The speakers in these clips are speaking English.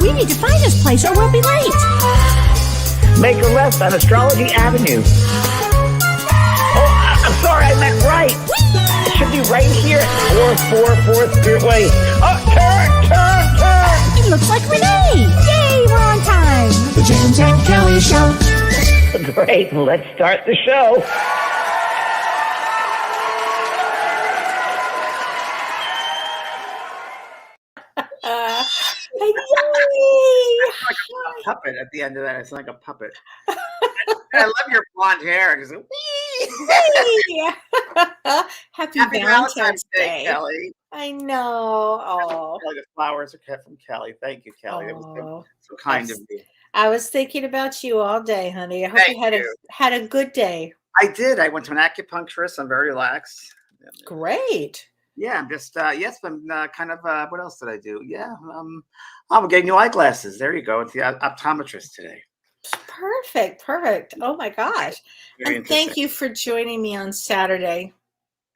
We need to find this place or we'll be late. Make a left on Astrology Avenue. Oh, I'm sorry, I meant right. It should be right here. 444 Spearway. Oh, turn. It looks like Renee. Yay, we're on time. The James and Kellee Show. Great, let's start the show. Like a puppet at the end of that. It's like a puppet. I love your blonde hair. Just, Happy Valentine's Day, Kellee. I know. Oh, The flowers are kept from Kellee. Thank you, Kellee. That was so kind of you. I was thinking about you all day, honey. I hope Thank you had a good day. I did. I went to an acupuncturist. I'm very relaxed. Great. Yeah, I'm just yes, I'm kind of what else did I do? Yeah, I'm getting new eyeglasses. There you go. It's the optometrist today. Perfect. Oh my gosh. And thank you for joining me on Saturday.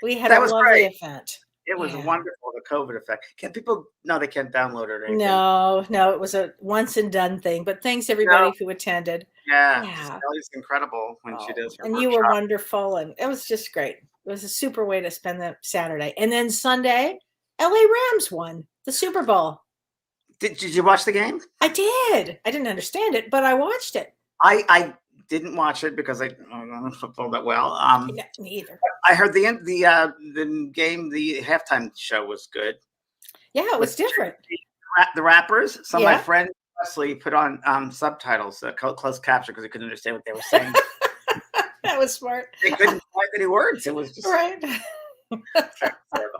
We had a lovely event. It was wonderful, the COVID effect. Can people no, they can't download it or anything. No, it was a once and done thing. But thanks everybody who attended. Yeah. Kelly's incredible when she does her and workshop. you were wonderful, and it was just great. It was a super way to spend the Saturday. And then Sunday, LA Rams won the Super Bowl. Did you watch the game? I did. I didn't understand it, but I watched it. I didn't watch it because I don't know football that well. Yeah, me either. I heard the game, the halftime show was good. Yeah, it was different. The rappers, some of my friends Wesley put on subtitles, closed caption, because they couldn't understand what they were saying. That was smart. They couldn't find any words. It was just right.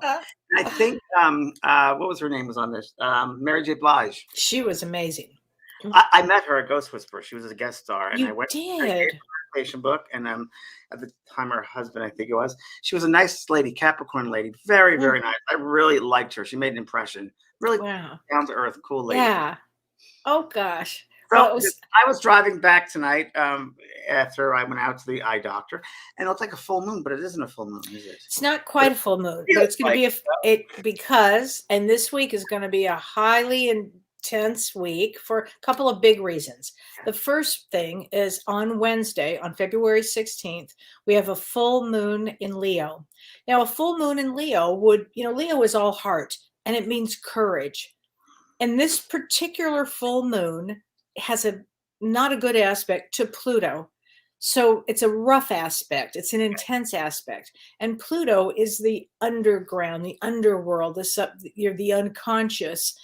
I think what was her name was on this? Mary J. Blige. She was amazing. I met her at Ghost Whisperer. She was a guest star, and you I went did. to her patient book, and at the time her husband, I think it was, she was a nice lady, Capricorn lady, very very nice. I really liked her. She made an impression. Really down to earth, cool lady. Yeah. Oh gosh. So well, I was driving back tonight after I went out to the eye doctor, and it looked like a full moon, but it isn't a full moon, is it? It's not quite a full moon, but it's going to be because this week is going to be a highly intense week for a couple of big reasons. The first thing is on Wednesday, on February 16th, we have a full moon in Leo. Now, a full moon in Leo Leo is all heart, and it means courage. And this particular full moon has not a good aspect to Pluto. So it's a rough aspect. It's an intense aspect. And Pluto is the underground, the underworld, the unconscious.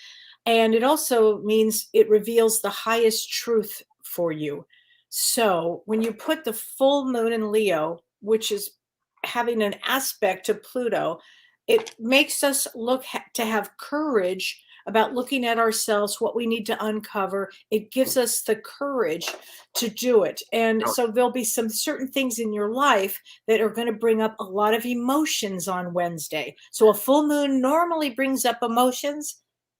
And it also means it reveals the highest truth for you. So when you put the full moon in Leo, which is having an aspect to Pluto, it makes us look to have courage about looking at ourselves, what we need to uncover. It gives us the courage to do it. And so there'll be some certain things in your life that are going to bring up a lot of emotions on Wednesday. So a full moon normally brings up emotions.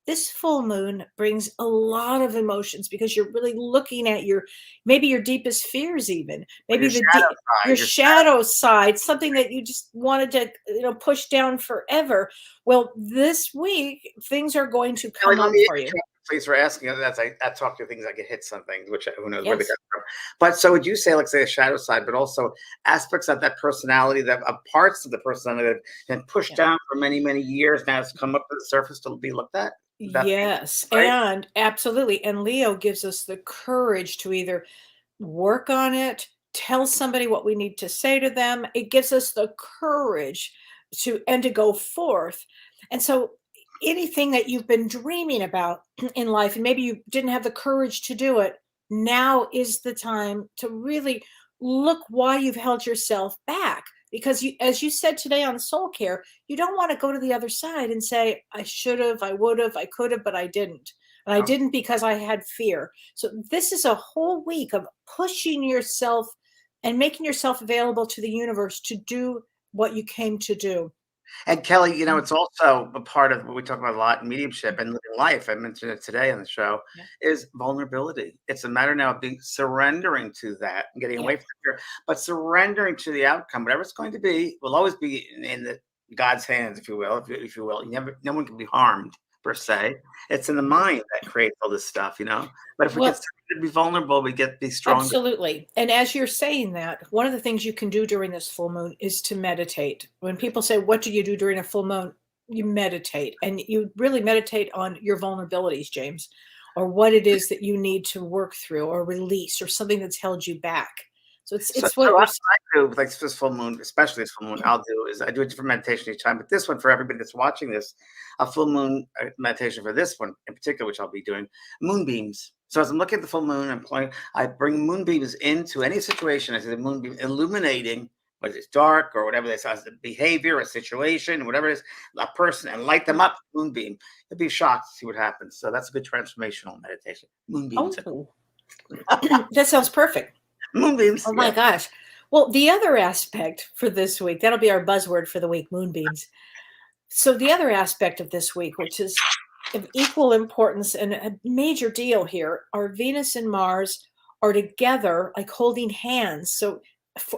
This full moon brings a lot of emotions because you're really looking at maybe your deepest fears, even maybe your shadow side, something that you just wanted to push down forever. Well, this week things are going to come up for you. Please for asking. I talk to things I get hit something, which who knows where they come from. But so would you say, like, say, a shadow side, but also aspects of that personality, parts of the personality that have been pushed down for many, many years, now it's come up to the surface to be looked at? Yes, right? And absolutely. And Leo gives us the courage to either work on it, tell somebody what we need to say to them. It gives us the courage to go forth. And so anything that you've been dreaming about in life, and maybe you didn't have the courage to do it, now is the time to really look why you've held yourself back. Because as you said today on Soul Care, you don't want to go to the other side and say, I should have, I would have, I could have, but I didn't. And I didn't because I had fear. So this is a whole week of pushing yourself and making yourself available to the universe to do what you came to do. And Kellee, it's also a part of what we talk about a lot in mediumship and living life. I mentioned it today on the show, is vulnerability. It's a matter now of surrendering to that and getting away from fear, but surrendering to the outcome. Whatever it's going to be will always be in God's hands, if you will. If you will, no one can be harmed per se. It's in the mind that creates all this stuff, But if we get to be vulnerable, we get to be stronger. Absolutely. And as you're saying that, one of the things you can do during this full moon is to meditate. When people say, what do you do during a full moon? You meditate, and you really meditate on your vulnerabilities, James, or what it is that you need to work through or release, or something that's held you back. So what I do, like this full moon, especially this full moon, I do a different meditation each time. But this one, for everybody that's watching this, a full moon meditation for this one in particular, which I'll be doing, moonbeams. So as I'm looking at the full moon, I bring moonbeams into any situation. I see the moonbeam illuminating whether it's dark or whatever this is, a behavior, a situation, whatever it is, a person, and light them up, moonbeam. You'll be shocked to see what happens. So that's a good transformational meditation. Moonbeams. Oh. That sounds perfect. Moonbeams. Oh my gosh. Well, the other aspect for this week, that'll be our buzzword for the week, moonbeams. So the other aspect of this week, which is of equal importance and a major deal here, are Venus and Mars are together, like holding hands. So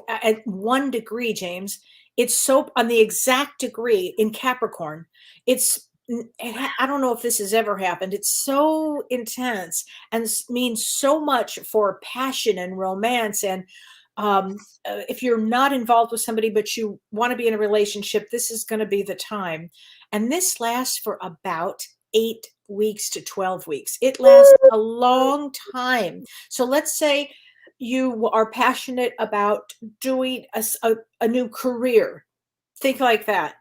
at 1 degree, James, it's so on the exact degree in Capricorn. I don't know if this has ever happened. It's so intense and means so much for passion and romance. And if you're not involved with somebody, but you want to be in a relationship, this is going to be the time. And this lasts for about 8 weeks to 12 weeks. It lasts a long time. So let's say you are passionate about doing a new career. Think like that.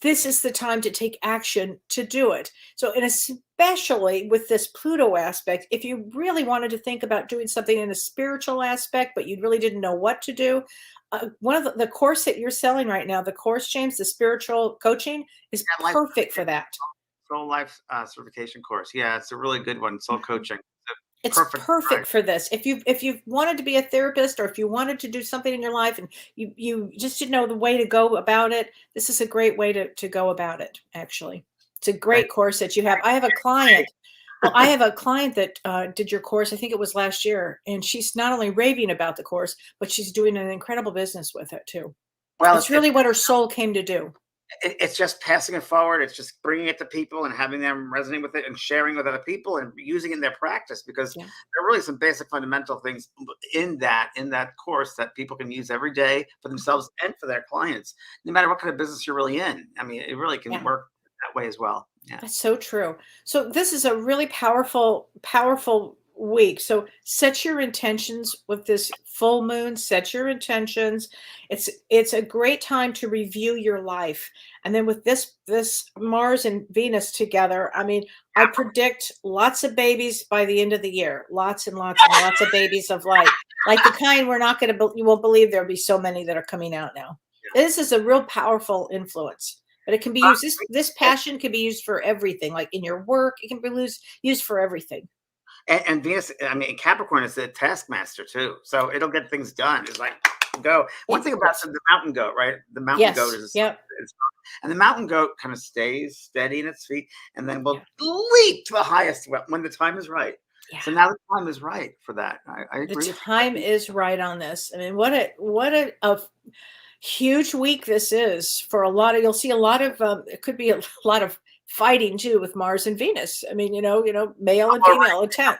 This is the time to take action to do it. So, and especially with this Pluto aspect, if you really wanted to think about doing something in a spiritual aspect, but you really didn't know what to do, one of the course that you're selling right now, the course, James, the spiritual coaching, is perfect for that. Soul Life certification course. Yeah, it's a really good one. Soul coaching. It's perfect for this. If you've wanted to be a therapist, or if you wanted to do something in your life and you just didn't know the way to go about it, this is a great way to go about it. Actually, it's a great course that you have. I have a client. Well, I have a client that did your course. I think it was last year, and she's not only raving about the course, but she's doing an incredible business with it too. Well, it's really what her soul came to do. It's just passing it forward. It's just bringing it to people and having them resonate with it and sharing with other people and using it in their practice, because there are really some basic fundamental things in that course that people can use every day for themselves and for their clients, no matter what kind of business you're really in. I mean, it really can work that way as well. Yeah. That's so true. So this is a really powerful week. So set your intentions with this full moon. Set your intentions. It's a great time to review your life. And then with this Mars and Venus together, I mean, I predict lots of babies by the end of the year. Lots and lots and lots of babies of light, like the kind you won't believe there'll be so many that are coming out now. Yeah. This is a real powerful influence. But it can be used. This passion can be used for everything, like in your work. It can be used for everything. And Venus, I mean, Capricorn is the taskmaster too, so it'll get things done. It's like go. One thing about the mountain goat, right? The mountain goat is, and the mountain goat kind of stays steady in its feet, and then will leap to the highest when the time is right. Yeah. So now the time is right for that. I agree. The time is right on this. I mean, what a huge week this is for a lot of. You'll see a lot of. It could be a lot of fighting too with Mars and Venus. I mean, male and female intense.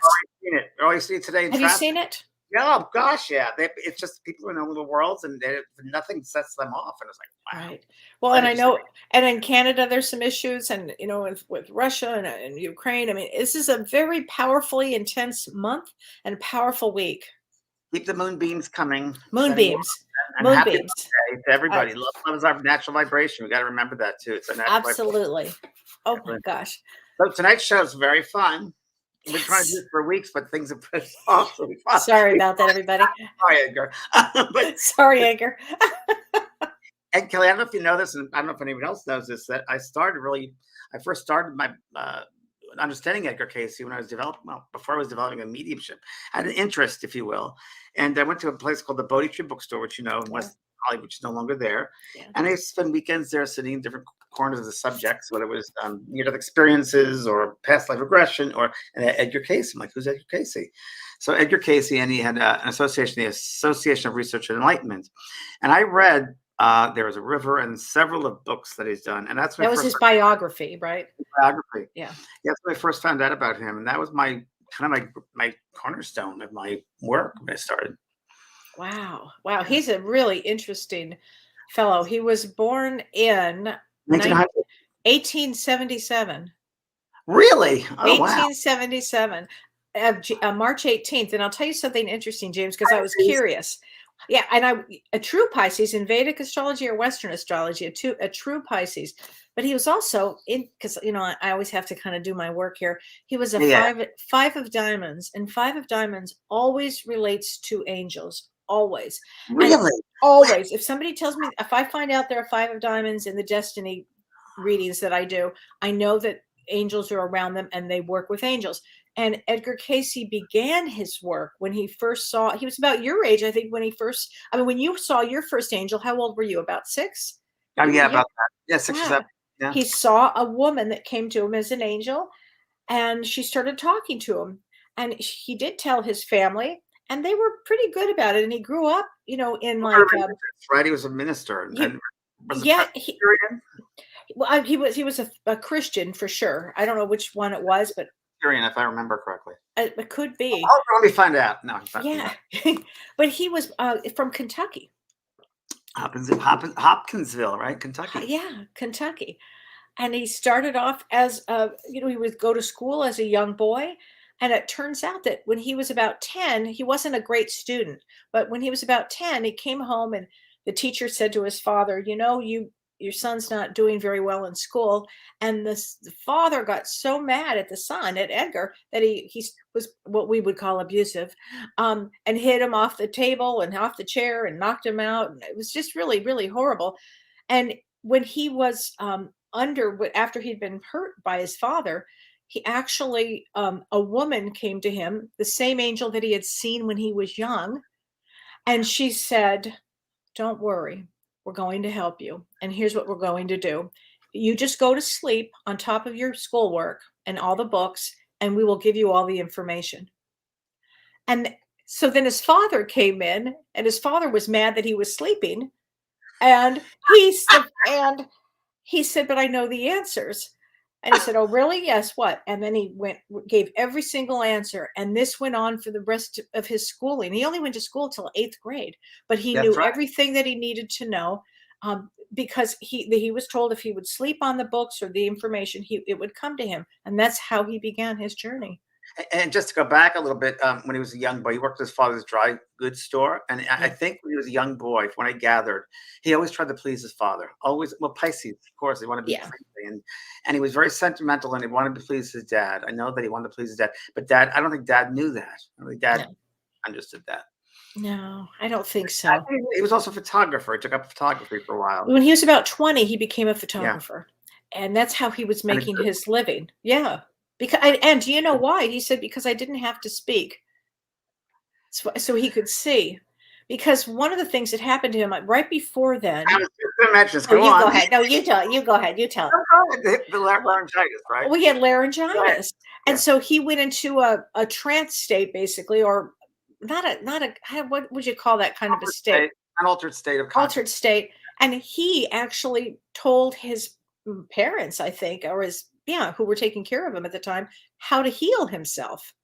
Oh, you see it today. Have you seen it? Yeah, oh gosh, yeah. It's just people in their little worlds, and nothing sets them off. And it's like, wow. Right. Well, and I know, and in Canada, there's some issues, and with Russia and Ukraine. I mean, this is a very powerfully intense month and powerful week. Keep the moonbeams coming. Moonbeams. Moonbeams. To everybody. Love is our natural vibration. We got to remember that too. It's a natural absolutely. Oh my gosh. So tonight's show is very fun. We've been trying to do it for weeks, but things have put off. Sorry about that, everybody. Sorry, Edgar. Sorry, Edgar. And Kellee, I don't know if you know this, and I don't know if anyone else knows this, that I first started my understanding Edgar Cayce when I was before I was developing a mediumship. I had an interest, if you will. And I went to a place called the Bodhi Tree Bookstore, which in West Hollywood, which is no longer there. Yeah. And I spent weekends there sitting in different corners of the subjects, whether it was near-death experiences or past life regression or Edgar Cayce. I'm like, who's Edgar Cayce? So Edgar Cayce, and he had an association, the Association of Research and Enlightenment. And I read There was a river and several of books that he's done, and that's That was his biography, right? biography. Yeah. That's when I first found out about him, and that was my my cornerstone of my work when I started. Wow. Wow. He's a really interesting fellow. He was born in 1900. 1877. Really? Oh, wow. 1877. March 18th. And I'll tell you something interesting, James, because I was curious. Yeah, and a true Pisces in Vedic astrology or Western astrology, a true Pisces. But he was also because I always have to kind of do my work here. He was a five of diamonds, and five of diamonds always relates to angels. Always. Really? And always. If somebody tells me, if I find out there are five of diamonds in the destiny readings that I do, I know that angels are around them and they work with angels. And Edgar Cayce began his work when he first saw, he was about your age, I think, when you saw your first angel. How old were you? About 6? Oh, yeah, about that. Yeah, 6 or 7. Yeah. He saw a woman that came to him as an angel, and she started talking to him. And he did tell his family, and they were pretty good about it. And he grew up, in like right. He was a minister. He was a Christian for sure. I don't know which one it was, but if I remember correctly. It could be. Oh, let me find out. No, yeah. But he was from Kentucky. Hopkinsville, right? Kentucky. Yeah, Kentucky. And he started off as he would go to school as a young boy. And it turns out that when he was about 10, he wasn't a great student. But when he was about 10, he came home and the teacher said to his father, your son's not doing very well in school. And the father got so mad at the son, at Edgar, that he was what we would call abusive, and hit him off the table and off the chair and knocked him out. And it was just really, really horrible. And when he was after he'd been hurt by his father, he actually, a woman came to him, the same angel that he had seen when he was young. And she said, "Don't worry. We're going to help you. And here's what we're going to do. You just go to sleep on top of your schoolwork and all the books, and we will give you all the information." And so then his father came in, and his father was mad that he was sleeping. And he said, "But I know the answers." And he said, "Oh, really? Yes, what?" And then he gave every single answer. And this went on for the rest of his schooling. He only went to school till 8th grade, but he knew everything that he needed to know, because he was told if he would sleep on the books or the information, it would come to him. And that's how he began his journey. And just to go back a little bit, when he was a young boy, he worked at his father's dry goods store. And I think when he was a young boy, from what I gathered, he always tried to please his father. Always, well, Pisces, of course, they want to be friendly. And he was very sentimental, and he wanted to please his dad. I know that he wanted to please his dad, but I don't think dad knew that. I don't think dad understood that. No, I don't think so. He was also a photographer. He took up photography for a while. When he was about 20, he became a photographer. Yeah. And that's how he was making his living. Yeah. And do you know why? He said, because I didn't have to speak, so he could see. Because one of the things that happened to him right before then. I was just imagine. Go ahead. No, you tell. You go ahead. You tell. The laryngitis, right? Well, he had laryngitis, right. And so he went into a trance state, basically, or not a. What would you call that kind of a state? An altered state of consciousness. Altered state, and he actually told his parents, I think, or who were taking care of him at the time, how to heal himself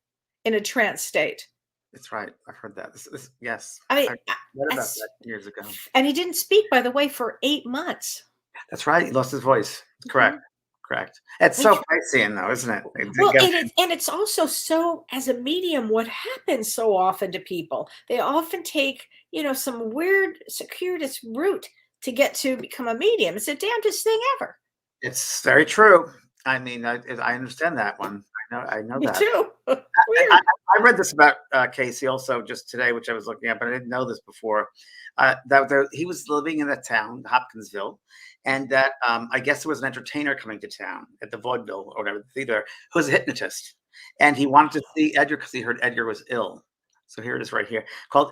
in a trance state. That's right. I've heard that. Yes. I mean, I read about that years ago. And he didn't speak, by the way, for 8 months. That's right. He lost his voice. Correct. Correct. It's so Piscean, though, isn't it? Well, and it's also so, as a medium, what happens so often to people, they often take, some weird, circuitous route to get to become a medium. It's the damnedest thing ever. It's very true. I mean, I understand that one. I know Me that. too. I read this about Cayce also just today, which I was looking at, but I didn't know this before. That he was living in that town, Hopkinsville, and that I guess there was an entertainer coming to town at the vaudeville or whatever the theater, who was a hypnotist, and he wanted to see Edgar because he heard Edgar was ill. So here it is right here.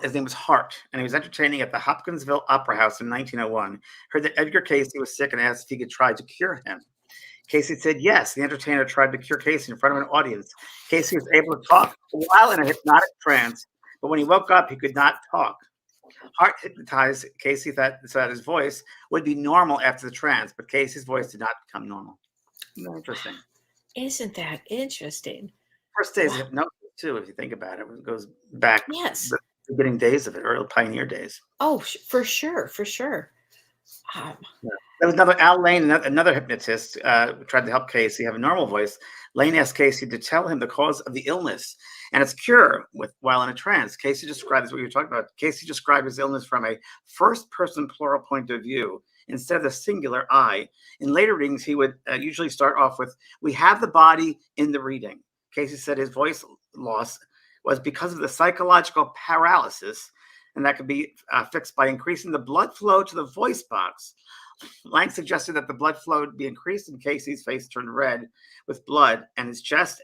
His name was Hart, and he was entertaining at the Hopkinsville Opera House in 1901. Heard that Edgar Cayce was sick and asked if he could try to cure him. Cayce said yes. The entertainer tried to cure Cayce in front of an audience. Cayce was able to talk while in a hypnotic trance, but when he woke up, he could not talk. Hart hypnotized Cayce so that his voice would be normal after the trance, but Casey's voice did not become normal. Interesting. Isn't that interesting? First days Wow. of hypnosis, too, if you think about it. It goes back Yes. the beginning days of it, early pioneer days. Oh, for sure, for sure. There was another Al Lane, another hypnotist, tried to help Cayce have a normal voice. Lane asked Cayce to tell him the cause of the illness and its cure while in a trance. Cayce described what you were talking about. Cayce described his illness from a first-person plural point of view instead of the singular I. In later readings, he would usually start off with, "We have the body in the reading." Cayce said his voice loss was because of the psychological paralysis, and that could be fixed by increasing the blood flow to the voice box. Lang suggested that the blood flow would be increased, and Cayce's face turned red with blood, and his chest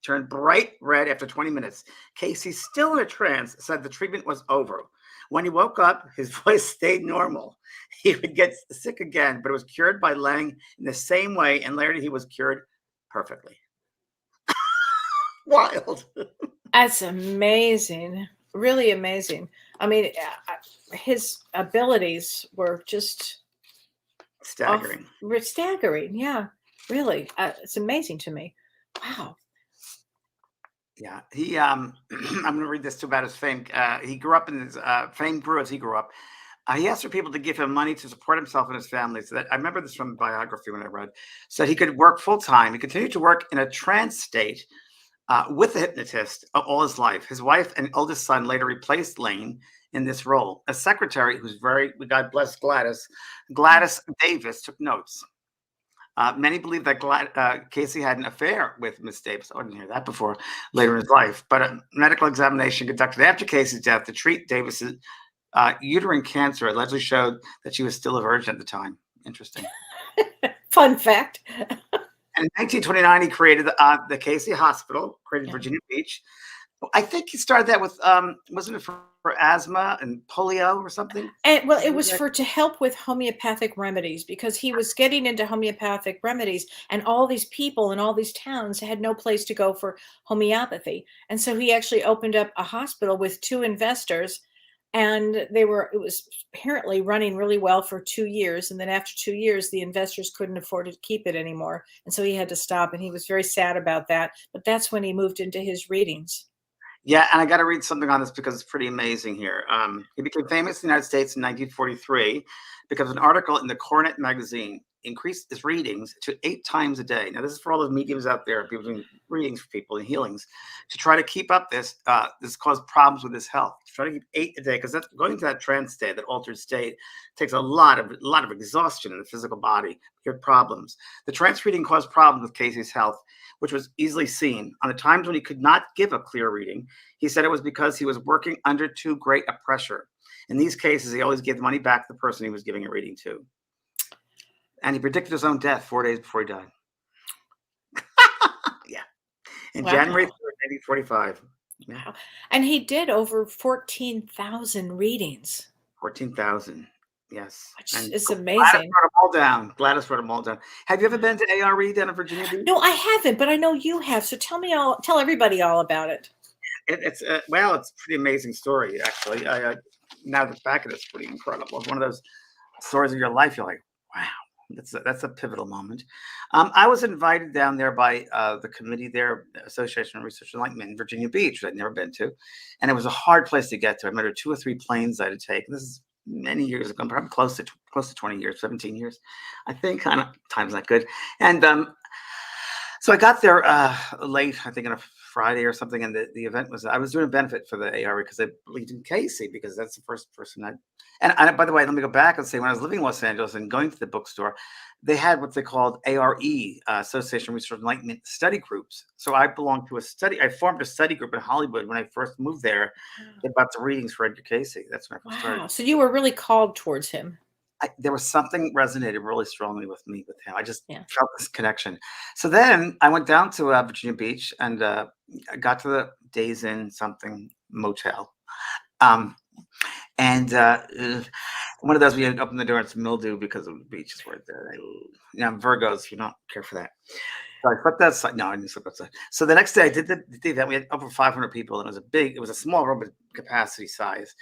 turned bright red after 20 minutes. Cayce, still in a trance, said the treatment was over. When he woke up, his voice stayed normal. He would get sick again, but it was cured by Lang in the same way, and later he was cured perfectly. Wild. That's amazing. Really amazing. I mean, his abilities were just staggering. Staggering. Yeah, really. It's amazing to me. Wow. Yeah, he. I'm going to read this too about his fame. He grew up in his fame grew as he grew up. He asked for people to give him money to support himself and his family. So that I remember this from a biography when I read, so that he could work full time. He continued to work in a trance state with the hypnotist all his life. His wife and oldest son later replaced Lane in this role. A secretary who's God bless Gladys Davis took notes. Many believe that Cayce had an affair with Miss Davis. I didn't hear that before later in his life. But a medical examination conducted after Cayce's death to treat Davis's uterine cancer allegedly showed that she was still a virgin at the time. Interesting. Fun fact. And in 1929, he created the Cayce Hospital, created Virginia Beach. I think he started that with, wasn't it for asthma and polio or something? And well, it was to help with homeopathic remedies, because he was getting into homeopathic remedies, and all these people in all these towns had no place to go for homeopathy. And so he actually opened up a hospital with 2 investors, and it was apparently running really well for 2 years. And then after 2 years, the investors couldn't afford to keep it anymore. And so he had to stop, and he was very sad about that. But that's when he moved into his readings. Yeah, and I got to read something on this because it's pretty amazing here. He became famous in the United States in 1943 because an article in the Coronet magazine increased his readings to 8 times a day. Now, this is for all the mediums out there, people doing readings for people and healings. To try to keep up this caused problems with his health. To try to keep 8 a day, because that's going to that trance state, that altered state, takes a lot of exhaustion in the physical body. You have problems. The trance reading caused problems with Cayce's health, which was easily seen. On the times when he could not give a clear reading, he said it was because he was working under too great a pressure. In these cases, he always gave the money back to the person he was giving a reading to. And he predicted his own death 4 days before he died. Yeah. In January 3rd, 1945. Yeah. Wow. And he did over 14,000 readings. 14,000. Yes. It's amazing. Gladys wrote them all down. Have you ever been to ARE down in Virginia Beach? No, I haven't, but I know you have. So tell everybody all about it. It's it's a pretty amazing story, actually. Now that back at it's pretty incredible. It's one of those stories of your life. You're like, wow, that's a pivotal moment. I was invited down there by the committee there, Association of Research Enlightenment in Virginia Beach, which I'd never been to, and it was a hard place to get to. I remember 2 or 3 planes I had to take. This is many years ago, probably close to 20 years, 17 years, I think. Kind of time's not good. And so I got there late, I think on a Friday or something, and the event I was doing a benefit for the ARE because I believed in Cayce, because that's the first person and by the way, let me go back and say, when I was living in Los Angeles and going to the bookstore, they had what they called ARE, Association of Research Enlightenment study groups. So I belonged to I formed a study group in Hollywood when I first moved there about the readings for Edgar Cayce. That's when I first started. So you were really called towards him. There was something resonated really strongly with me with him. I just felt this connection. So then I went down to Virginia Beach and I got to the Days Inn something motel. And one of those where you open the door, it's mildew because of the beach is right there. Virgos, you don't care for that. So I slept outside. No, I didn't sleep outside. So the next day I did the event. We had over 500 people, and it was a small room, but capacity size.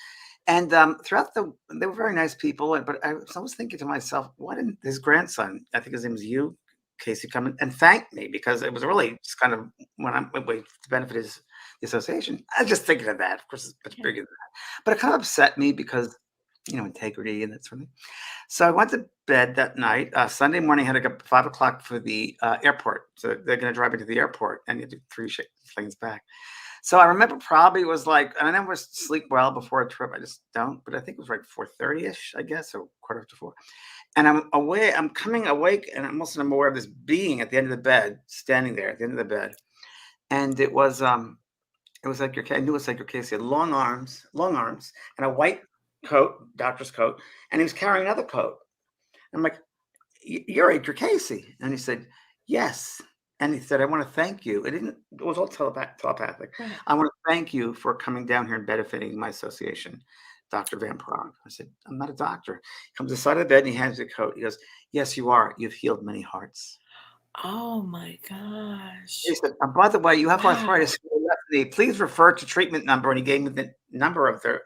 And throughout they were very nice people. But I was always thinking to myself, why didn't his grandson, I think his name is Cayce, come in and thank me? Because it was really just kind of to benefit the association. I was just thinking of that. Of course, it's much bigger than that. But it kind of upset me because, integrity and that sort of thing. So I went to bed that night. Sunday morning, I had to get up at 5 o'clock for the airport. So they're going to drive me to the airport, and you do 3 planes back. So I remember probably it was like, and I never sleep well before a trip. I just don't. But I think it was like 4:30ish, I guess, or 4:45. And I'm coming awake, and I'm aware of this being at the end of the bed, standing there at the end of the bed. And it was Edgar Cayce. I knew it was Edgar Cayce. He had long arms, and a white coat, doctor's coat, and he was carrying another coat. I'm like, "You're Edgar Cayce," and he said, "Yes." And he said, "I want to thank you." It was all telepathic. Right. "I want to thank you for coming down here and benefiting my association, Dr. Van Praagh." I said, "I'm not a doctor." He comes to the side of the bed and he hands me a coat. He goes, "Yes, you are. You've healed many hearts." Oh my gosh. He said, "By the way, you have Wow. arthritis in your left knee. Please refer to treatment number." And he gave me the number of the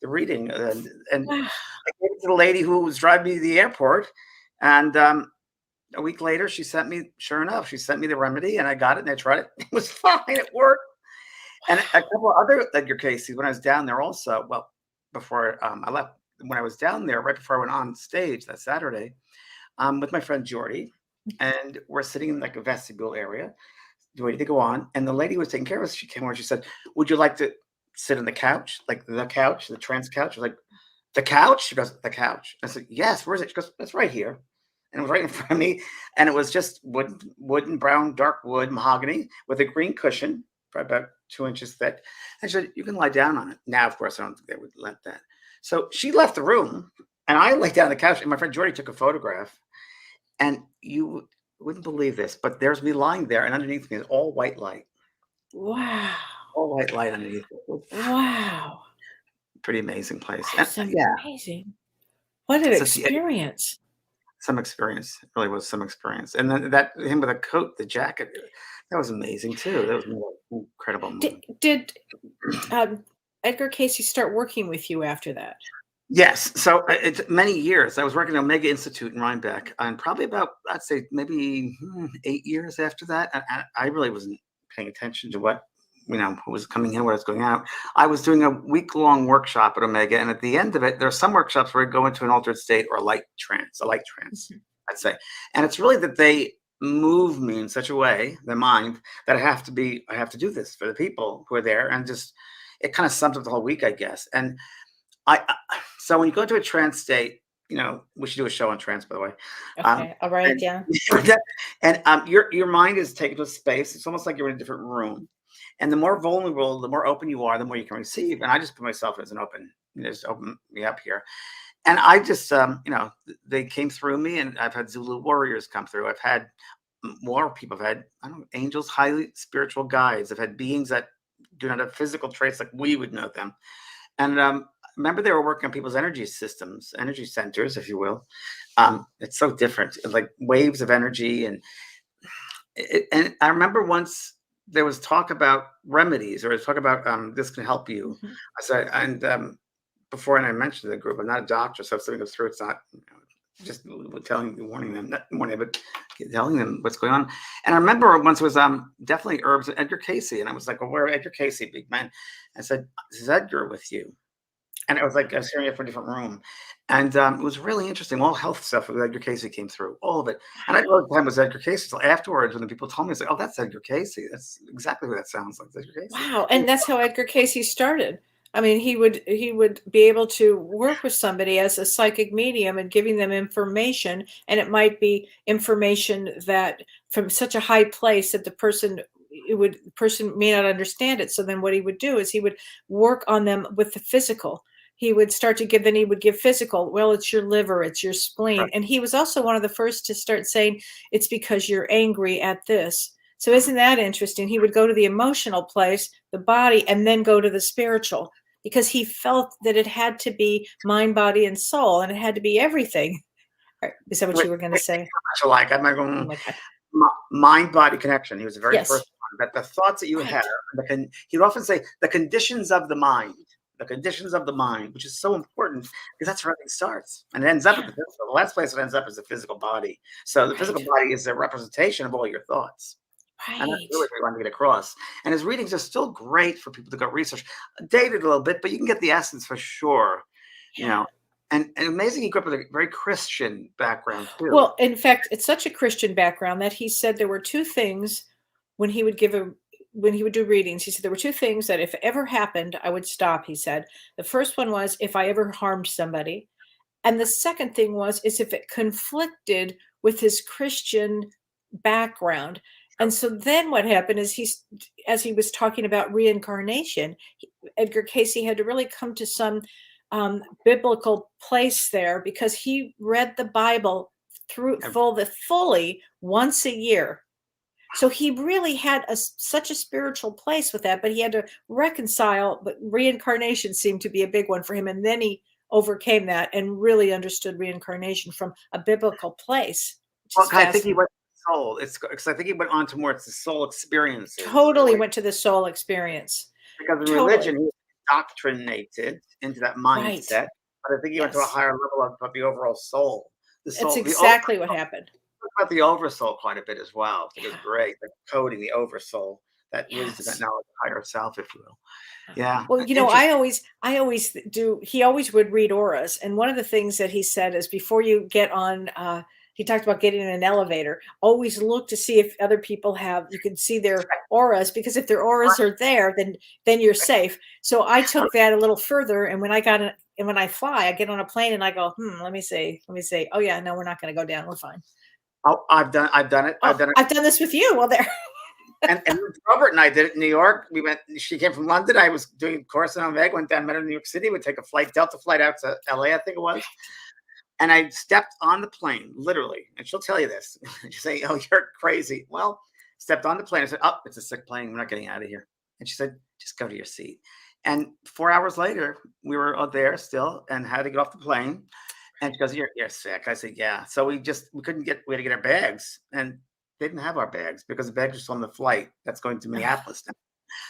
reading. And Wow. I gave it to the lady who was driving me to the airport. And a week later, sure enough, she sent me the remedy, and I got it, and I tried it. It was fine. It worked. And a couple of other Edgar Cayce, when I was down there also, well, before I left, when I was down there, right before I went on stage that Saturday, with my friend Jordy, and we're sitting in like a vestibule area, waiting to go on. And the lady who was taking care of us, she came over, she said, "Would you like to sit on the couch, like the couch, the trance couch?" I was like, "The couch?" She goes, "The couch." I said, "Yes, where is it?" She goes, "It's right here." And it was right in front of me. And it was just wooden, brown, dark wood, mahogany with a green cushion, probably about 2 inches thick. And she said, "You can lie down on it." Now, of course, I don't think they would let that. So she left the room, and I lay down on the couch, and my friend Jordy took a photograph. And you wouldn't believe this, but there's me lying there, and underneath me is all white light. Wow. All white light underneath it. Wow. Pretty amazing place. That's And, yeah, amazing. What an so experience. some experience. It really was some experience. And then that him with a coat, the jacket, that was amazing too. That was an incredible moment. Did Edgar Cayce start working with you after that? Yes. So it's many years. I was working at Omega Institute in Rhinebeck, and probably about, I'd say maybe 8 years after that. I really wasn't paying attention to what, who was coming in, what was going out. I was doing a week-long workshop at Omega, and at the end of it, there are some workshops where I go into an altered state or a light trance, I'd say. And it's really that they move me in such a way, the mind, that I have to do this for the people who are there, and just it kind of sums up the whole week, I guess. And so when you go into a trance state, we should do a show on trance, by the way. Okay, I'll write it down. And your mind is taken to a space. It's almost like you're in a different room. And the more vulnerable, the more open you are, the more you can receive. And I just put myself as an open, just open me up here. And I just, they came through me, and I've had Zulu warriors come through. I've had more people. I've had, angels, highly spiritual guides. I've had beings that do not have physical traits like we would know them. And remember, they were working on people's energy systems, energy centers, if you will. It's so different, like waves of energy. And I remember once there was talk about remedies, or talk about this can help you. Mhm. I said, and before, and I mentioned to the group, I'm not a doctor, so if something goes through, it's not just warning them, not warning them, but telling them what's going on. And I remember once it was definitely herbs, Edgar Cayce, and I was like, "Well, where Edgar Cayce, big man?" I said, "Is Edgar with you?" And it was like I was hearing it from a different room. And it was really interesting. All health stuff with Edgar Cayce came through, all of it. And I didn't know at the time it was Edgar Cayce until afterwards, when the people told me, it's like, "Oh, that's Edgar Cayce. That's exactly what that sounds like. Edgar Cayce." Wow, and that's how Edgar Cayce started. I mean, he would be able to work with somebody as a psychic medium and giving them information, and it might be information that from such a high place that the person may not understand it. So then what he would do is he would work on them with the physical. He would start to give, then he would give physical. Well, it's your liver, it's your spleen. Right. And he was also one of the first to start saying, it's because you're angry at this. So isn't that interesting? He would go to the emotional place, the body, and then go to the spiritual, because he felt that it had to be mind, body, and soul, and it had to be everything. Is that what you were going to say? Like, I'm Oh going my God. mind-body connection. He was the very Yes. first one. That the thoughts that you Right. have, he would often say the conditions of the mind the conditions of the mind, which is so important because that's where everything starts. And it ends up at the physical. The last place it ends up is the physical body. So the physical body is a representation of all your thoughts. And that's Right. really what we want to get across. And his readings are still great for people to go research. Dated a little bit, but you can get the essence for sure. You know, and amazing he grew up with a very Christian background too. Well, in fact, it's such a Christian background that he said there were two things when he would do readings. He said there were two things that if it ever happened, I would stop, he said. The first one was if I ever harmed somebody. And the second thing is if it conflicted with his Christian background. And so then what happened is as he was talking about reincarnation, Edgar Cayce had to really come to some biblical place there because he read the Bible fully once a year. So he really had such a spiritual place with that, but he had to reconcile, but reincarnation seemed to be a big one for him. And then he overcame that and really understood reincarnation from a biblical place. Well, I think he went to soul. It's because I think he went on to more. It's the soul experience. Totally went to the soul experience. Because in religion, he was indoctrinated into that mindset. But I think he went to a higher level of the overall soul. That's exactly what happened. About the oversoul quite a bit as well. It was great. The coding, the oversoul, that wisdom, that knowledge, higher self, if you will. Yeah. Well, you know, I always do. He always would read auras, and one of the things that he said is before you get on. He talked about getting in an elevator. Always look to see if other people you can see their auras, because if their auras are there, then you're safe. So I took that a little further, and when I fly, I get on a plane and I go, let me see. Oh yeah, no, we're not going to go down. We're fine. Oh, I've done it. I've done this with you. Well, there. and Robert and I did it in New York. We went. She came from London. I was doing a course in Omega. Went down, met her in New York City. We'd take a Delta flight out to LA, I think it was. And I stepped on the plane, literally. And she'll tell you this. She'll say, "Oh, you're crazy." Well, stepped on the plane. I said, "Oh, it's a sick plane. We're not getting out of here." And she said, "Just go to your seat." And 4 hours later, we were there still and had to get off the plane. And she goes, "You're sick." I said, "Yeah." So we had to get our bags, and they didn't have our bags because the bags were still on the flight that's going to Minneapolis now.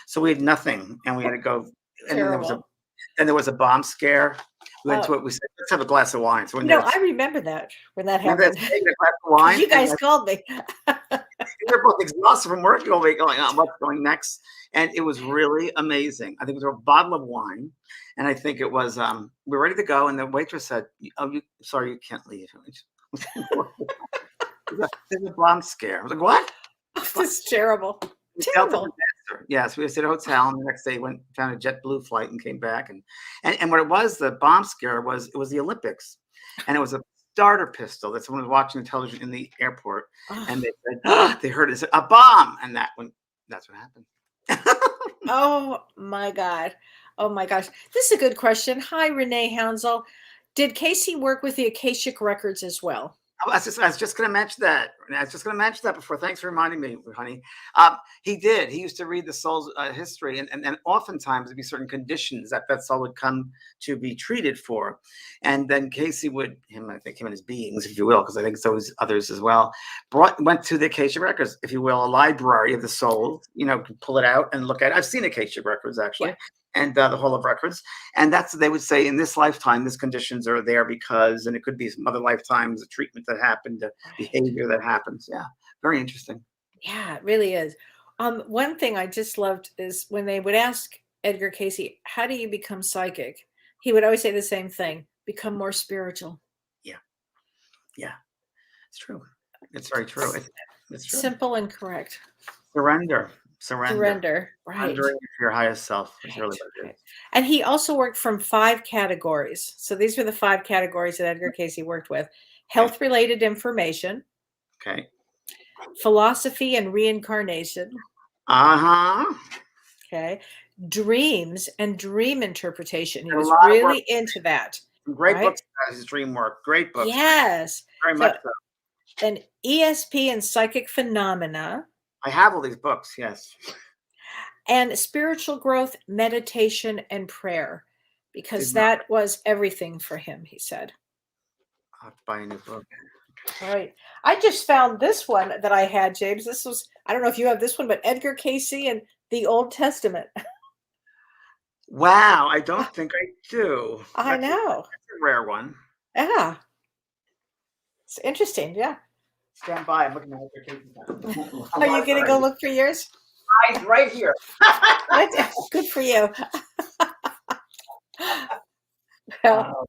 So we had nothing, and we had to go. And then there was a bomb scare. We went to it. We said, "Let's have a glass of wine." So I remember that when that happened. A glass of wine. You guys called me. We were both exhausted from work all week, going, "Oh, what's going next?" And it was really amazing. I think it was a bottle of wine. And I think it was, we were ready to go. And the waitress said, "Oh, sorry, you can't leave." There's a bomb scare. I was like, "What?" That's terrible. Yes, we stayed at a hotel. And the next day found a JetBlue flight and came back. And what it was, the bomb scare it was the Olympics. And it was a starter pistol that someone was watching television in the airport. And they said, they heard it said, "A bomb." And that's what happened. Oh my God. Oh my gosh. This is a good question. Hi, Renee Hounsel. Did Cayce work with the Akashic records as well? I was just going to mention that. Before. Thanks for reminding me, honey. He did. He used to read the soul's history, and oftentimes there'd be certain conditions that soul would come to be treated for, and then Cayce him and his beings, if you will, because I think so is others as well, went to the Akashic records, if you will, a library of the soul. Could pull it out and look at it. I've seen Akashic records actually. Yeah. And the whole of records. And they would say in this lifetime, these conditions are there because, and it could be some other lifetimes, a treatment that happened, a behavior that happens. Yeah. Very interesting. Yeah, it really is. One thing I just loved is when they would ask Edgar Cayce, "How do you become psychic?" He would always say the same thing: become more spiritual. Yeah. Yeah. It's true. It's very true. It's true. Simple and correct. Surrender, right? Surrendering to your highest self is really what it is. And he also worked from 5 categories. So these were the 5 categories that Edgar Cayce worked with: health-related information, okay, philosophy and reincarnation, okay, dreams and dream interpretation. He was really into that. Great books about his dream work. Great books. Yes, very much so. And ESP and psychic phenomena. I have all these books, yes. And spiritual growth, meditation, and prayer, because that was everything for him, he said. I'll have to buy a new book. All right. I just found this one that I had, James. This was, I don't know if you have this one, but Edgar Cayce and the Old Testament. Wow, I don't think I do. I know. That's a rare one. Yeah. It's interesting. Yeah. Stand by. I'm looking at your cases now. Are you going to go look for yours? Mine's right here. Good for you. Well,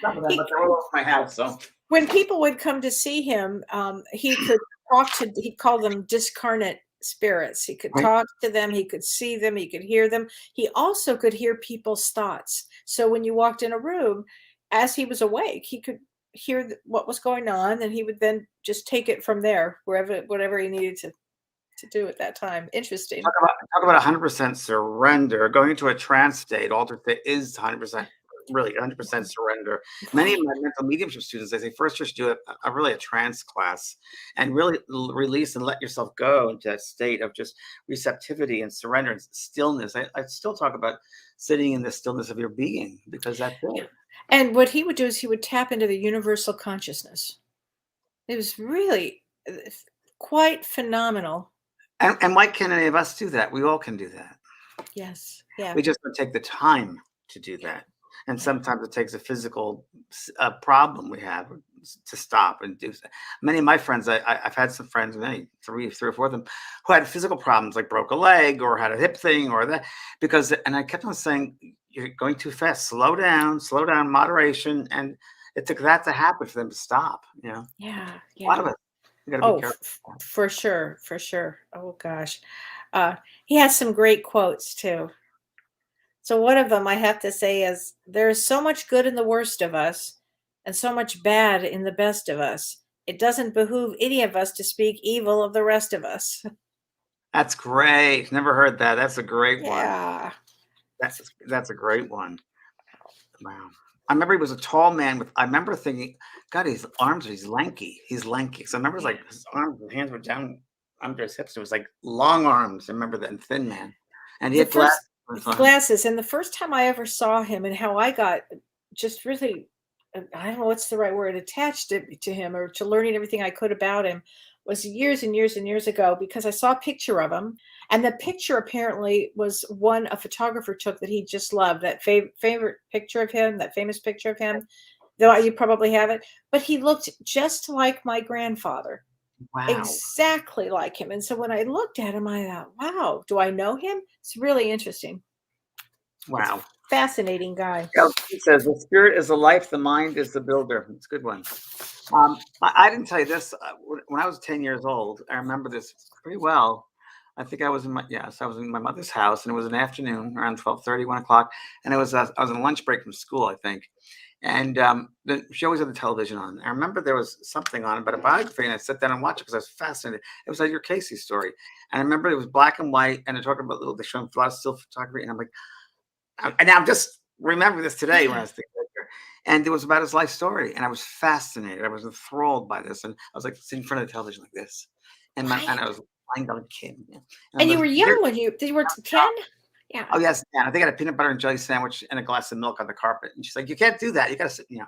Some of them, but they're all over my house. So when people would come to see him, he could talk to, he called them discarnate spirits. He could Right. talk to them, he could see them, he could hear them. He also could hear people's thoughts. So when you walked in a room, as he was awake, he could hear what was going on, and he would then just take it from there, whatever he needed to do at that time. Interesting. talk about 100% surrender. Going into a trance state, altered state is 100%. Really, 100% surrender. Many of my mental mediumship students, they say first just do a trance class and really release and let yourself go into that state of just receptivity and surrender and stillness. I still talk about sitting in the stillness of your being, because that's it. And what he would do is he would tap into the universal consciousness. It was really quite phenomenal. And why can't any of us do that? We all can do that. Yes. Yeah. We just don't take the time to do that. And sometimes it takes a physical problem we have to stop and do that. Many of my friends, I've had some friends, three or four of them, who had physical problems, like broke a leg or had a hip thing or that, and I kept on saying, you're going too fast, slow down, moderation. And it took that to happen for them to stop, Yeah. A lot of it. You gotta be careful. For sure. Oh gosh. He has some great quotes too. So one of them I have to say is, there is so much good in the worst of us and so much bad in the best of us. It doesn't behoove any of us to speak evil of the rest of us. That's great. Never heard that. That's a great one. Yeah. That's a great one. Wow. I remember he was a tall man I remember thinking, God, his arms, he's lanky. He's lanky. So I remember like his arms and hands were down under his hips. It was like long arms. I remember that, and thin man. And he had glasses. And the first time I ever saw him, and how I got just really, I don't know what's the right word, attached to him or to learning everything I could about him, was years and years and years ago, because I saw a picture of him, and the picture apparently was one a photographer took that he just loved, that favorite picture of him, that famous picture of him, though you probably have it, but he looked just like my grandfather. Wow. Exactly like him. And so when I looked at him, I thought, wow, do I know him? It's really interesting. Wow. Fascinating guy. He says, the spirit is the life, the mind is the builder. It's a good one. I didn't tell you this. When I was 10 years old, I remember this pretty well. I think I was in my mother's house, and it was an afternoon around 12:30, 1 o'clock. And I was on a lunch break from school, I think. And she always had the television on. I remember there was something on about a biography, and I sat down and watched it because I was fascinated. It was Edgar Cayce story. And I remember it was black and white, and they're talking about they showing a lot of still photography. And I'm like, and I'm just remember this today when I was thinking Edgar. And it was about his life story. And I was fascinated. I was enthralled by this. And I was like sitting in front of the television like this. And I was lying down a kid. And you were young when you were 10? Yeah. Oh, yes. And I think I had a peanut butter and jelly sandwich and a glass of milk on the carpet. And she's like, you can't do that. You got to sit, And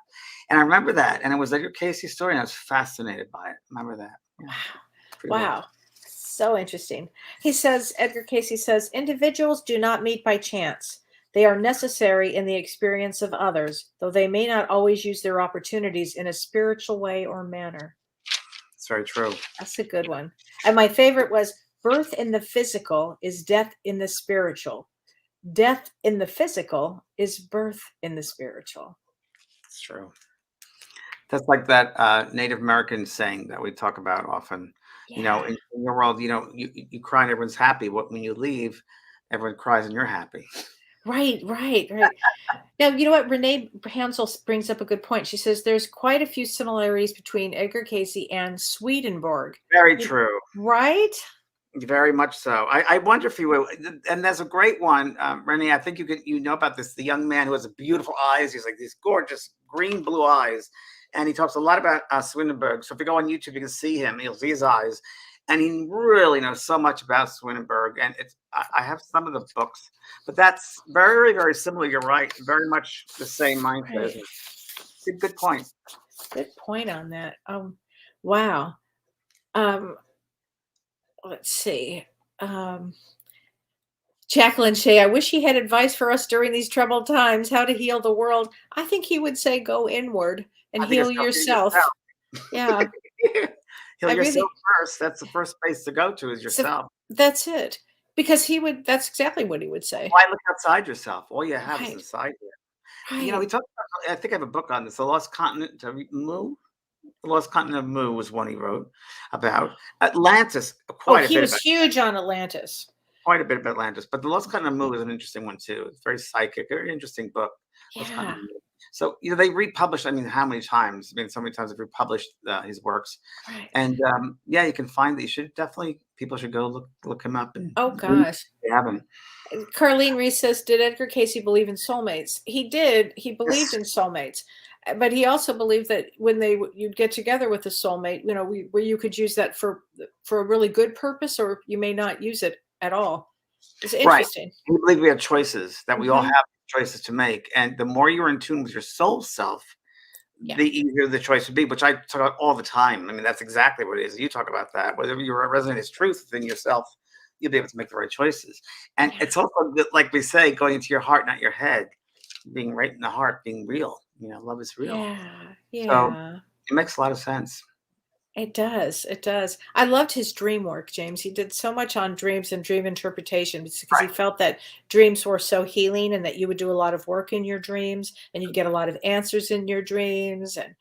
I remember that. And it was Edgar Cayce's story. And I was fascinated by it. Remember that. Yeah. Wow. So interesting. He says, Edgar Cayce says, individuals do not meet by chance. They are necessary in the experience of others, though they may not always use their opportunities in a spiritual way or manner. It's very true. That's a good one. And my favorite was, birth in the physical is death in the spiritual. Death in the physical is birth in the spiritual. It's true. That's like that Native American saying that we talk about often. Yeah. In your world, you cry and everyone's happy. When you leave, everyone cries and you're happy. Right. Now, you know what? Renee Hansel brings up a good point. She says there's quite a few similarities between Edgar Cayce and Swedenborg. Very true. Right? Very much so. I wonder if you will. And there's a great one, Renee. I think you know about this. The young man who has beautiful eyes. He's like these gorgeous green blue eyes. And he talks a lot about Swedenborg. So if you go on YouTube, you can see him. You'll see his eyes. And he really knows so much about Swedenborg. And I have some of the books, but that's very, very similar. You're right. Very much the same mindset. Right. Good point. Good point on that. Wow. Let's see. Jacqueline Shea, I wish he had advice for us during these troubled times, how to heal the world. I think he would say go inward and I think heal it's heal yourself. Yeah, Heal I yourself really. first. That's the first place to go to is So yourself. that's it. Because he would. That's exactly what he would say. Why look outside yourself? All you have is Right. inside you. You know, Right. we talked about, I think I have a book on this, The Lost Continent of Mu. The Lost Continent of Mu was one he wrote about. Atlantis, Oh, he was huge on Atlantis. quite a bit about Atlantis, but The Lost Continent of Mu is an interesting one too. It's very psychic, very interesting book. Lost Yeah. Continent of Mu. So, you know, they republished, I mean, how many times? I mean, so many times they've republished his works. Right. And yeah, you can find that. You should definitely, people should go look him up. And Oh gosh. they haven't. Carlene Reese says, did Edgar Cayce believe in soulmates? He did. He believed in soulmates, but he also believed that when you'd get together with a soulmate, you know, where you could use that for a really good purpose, or you may not use it at all. It's interesting. Right. We believe we have choices, that we all Mhm. have choices to make. And the more you're in tune with your soul self, Yeah. the easier the choice would be, which I talk about all the time. I mean, that's exactly what it is. You talk about that. Whether you're resonating as truth within yourself, you'll be able to make the right choices. And Yeah. it's also, like we say, going into your heart, not your head, being right in the heart, being real. You know, love is real. Yeah. So Yeah. it makes a lot of sense. It does. It does. I loved his dream work, James. He did so much on dreams and dream interpretation because he Right. felt that dreams were so healing and that you would do a lot of work in your dreams and you'd get a lot of answers in your dreams. And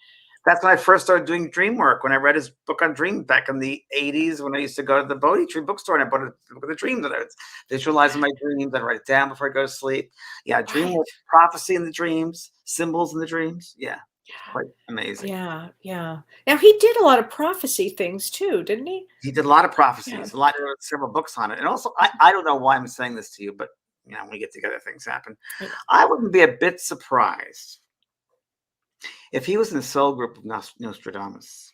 That's when I first started doing dream work. When I read his book on dreams back in the 80s, when I used to go to the Bodhi Tree bookstore and I bought a book of the dreams, and I was visualizing my dreams. I'd write it down before I go to sleep. Yeah, dream right. work, prophecy in the dreams, symbols in the dreams. Yeah, it's quite amazing. Yeah. Yeah. Now he did a lot of prophecy things too, didn't he? He did a lot of Yeah. prophecies, a lot of several books on it. And also, I don't know why I'm saying this to you, but you know, when we get together, things happen. Right. I wouldn't be a bit surprised if he was in the soul group of Nostradamus.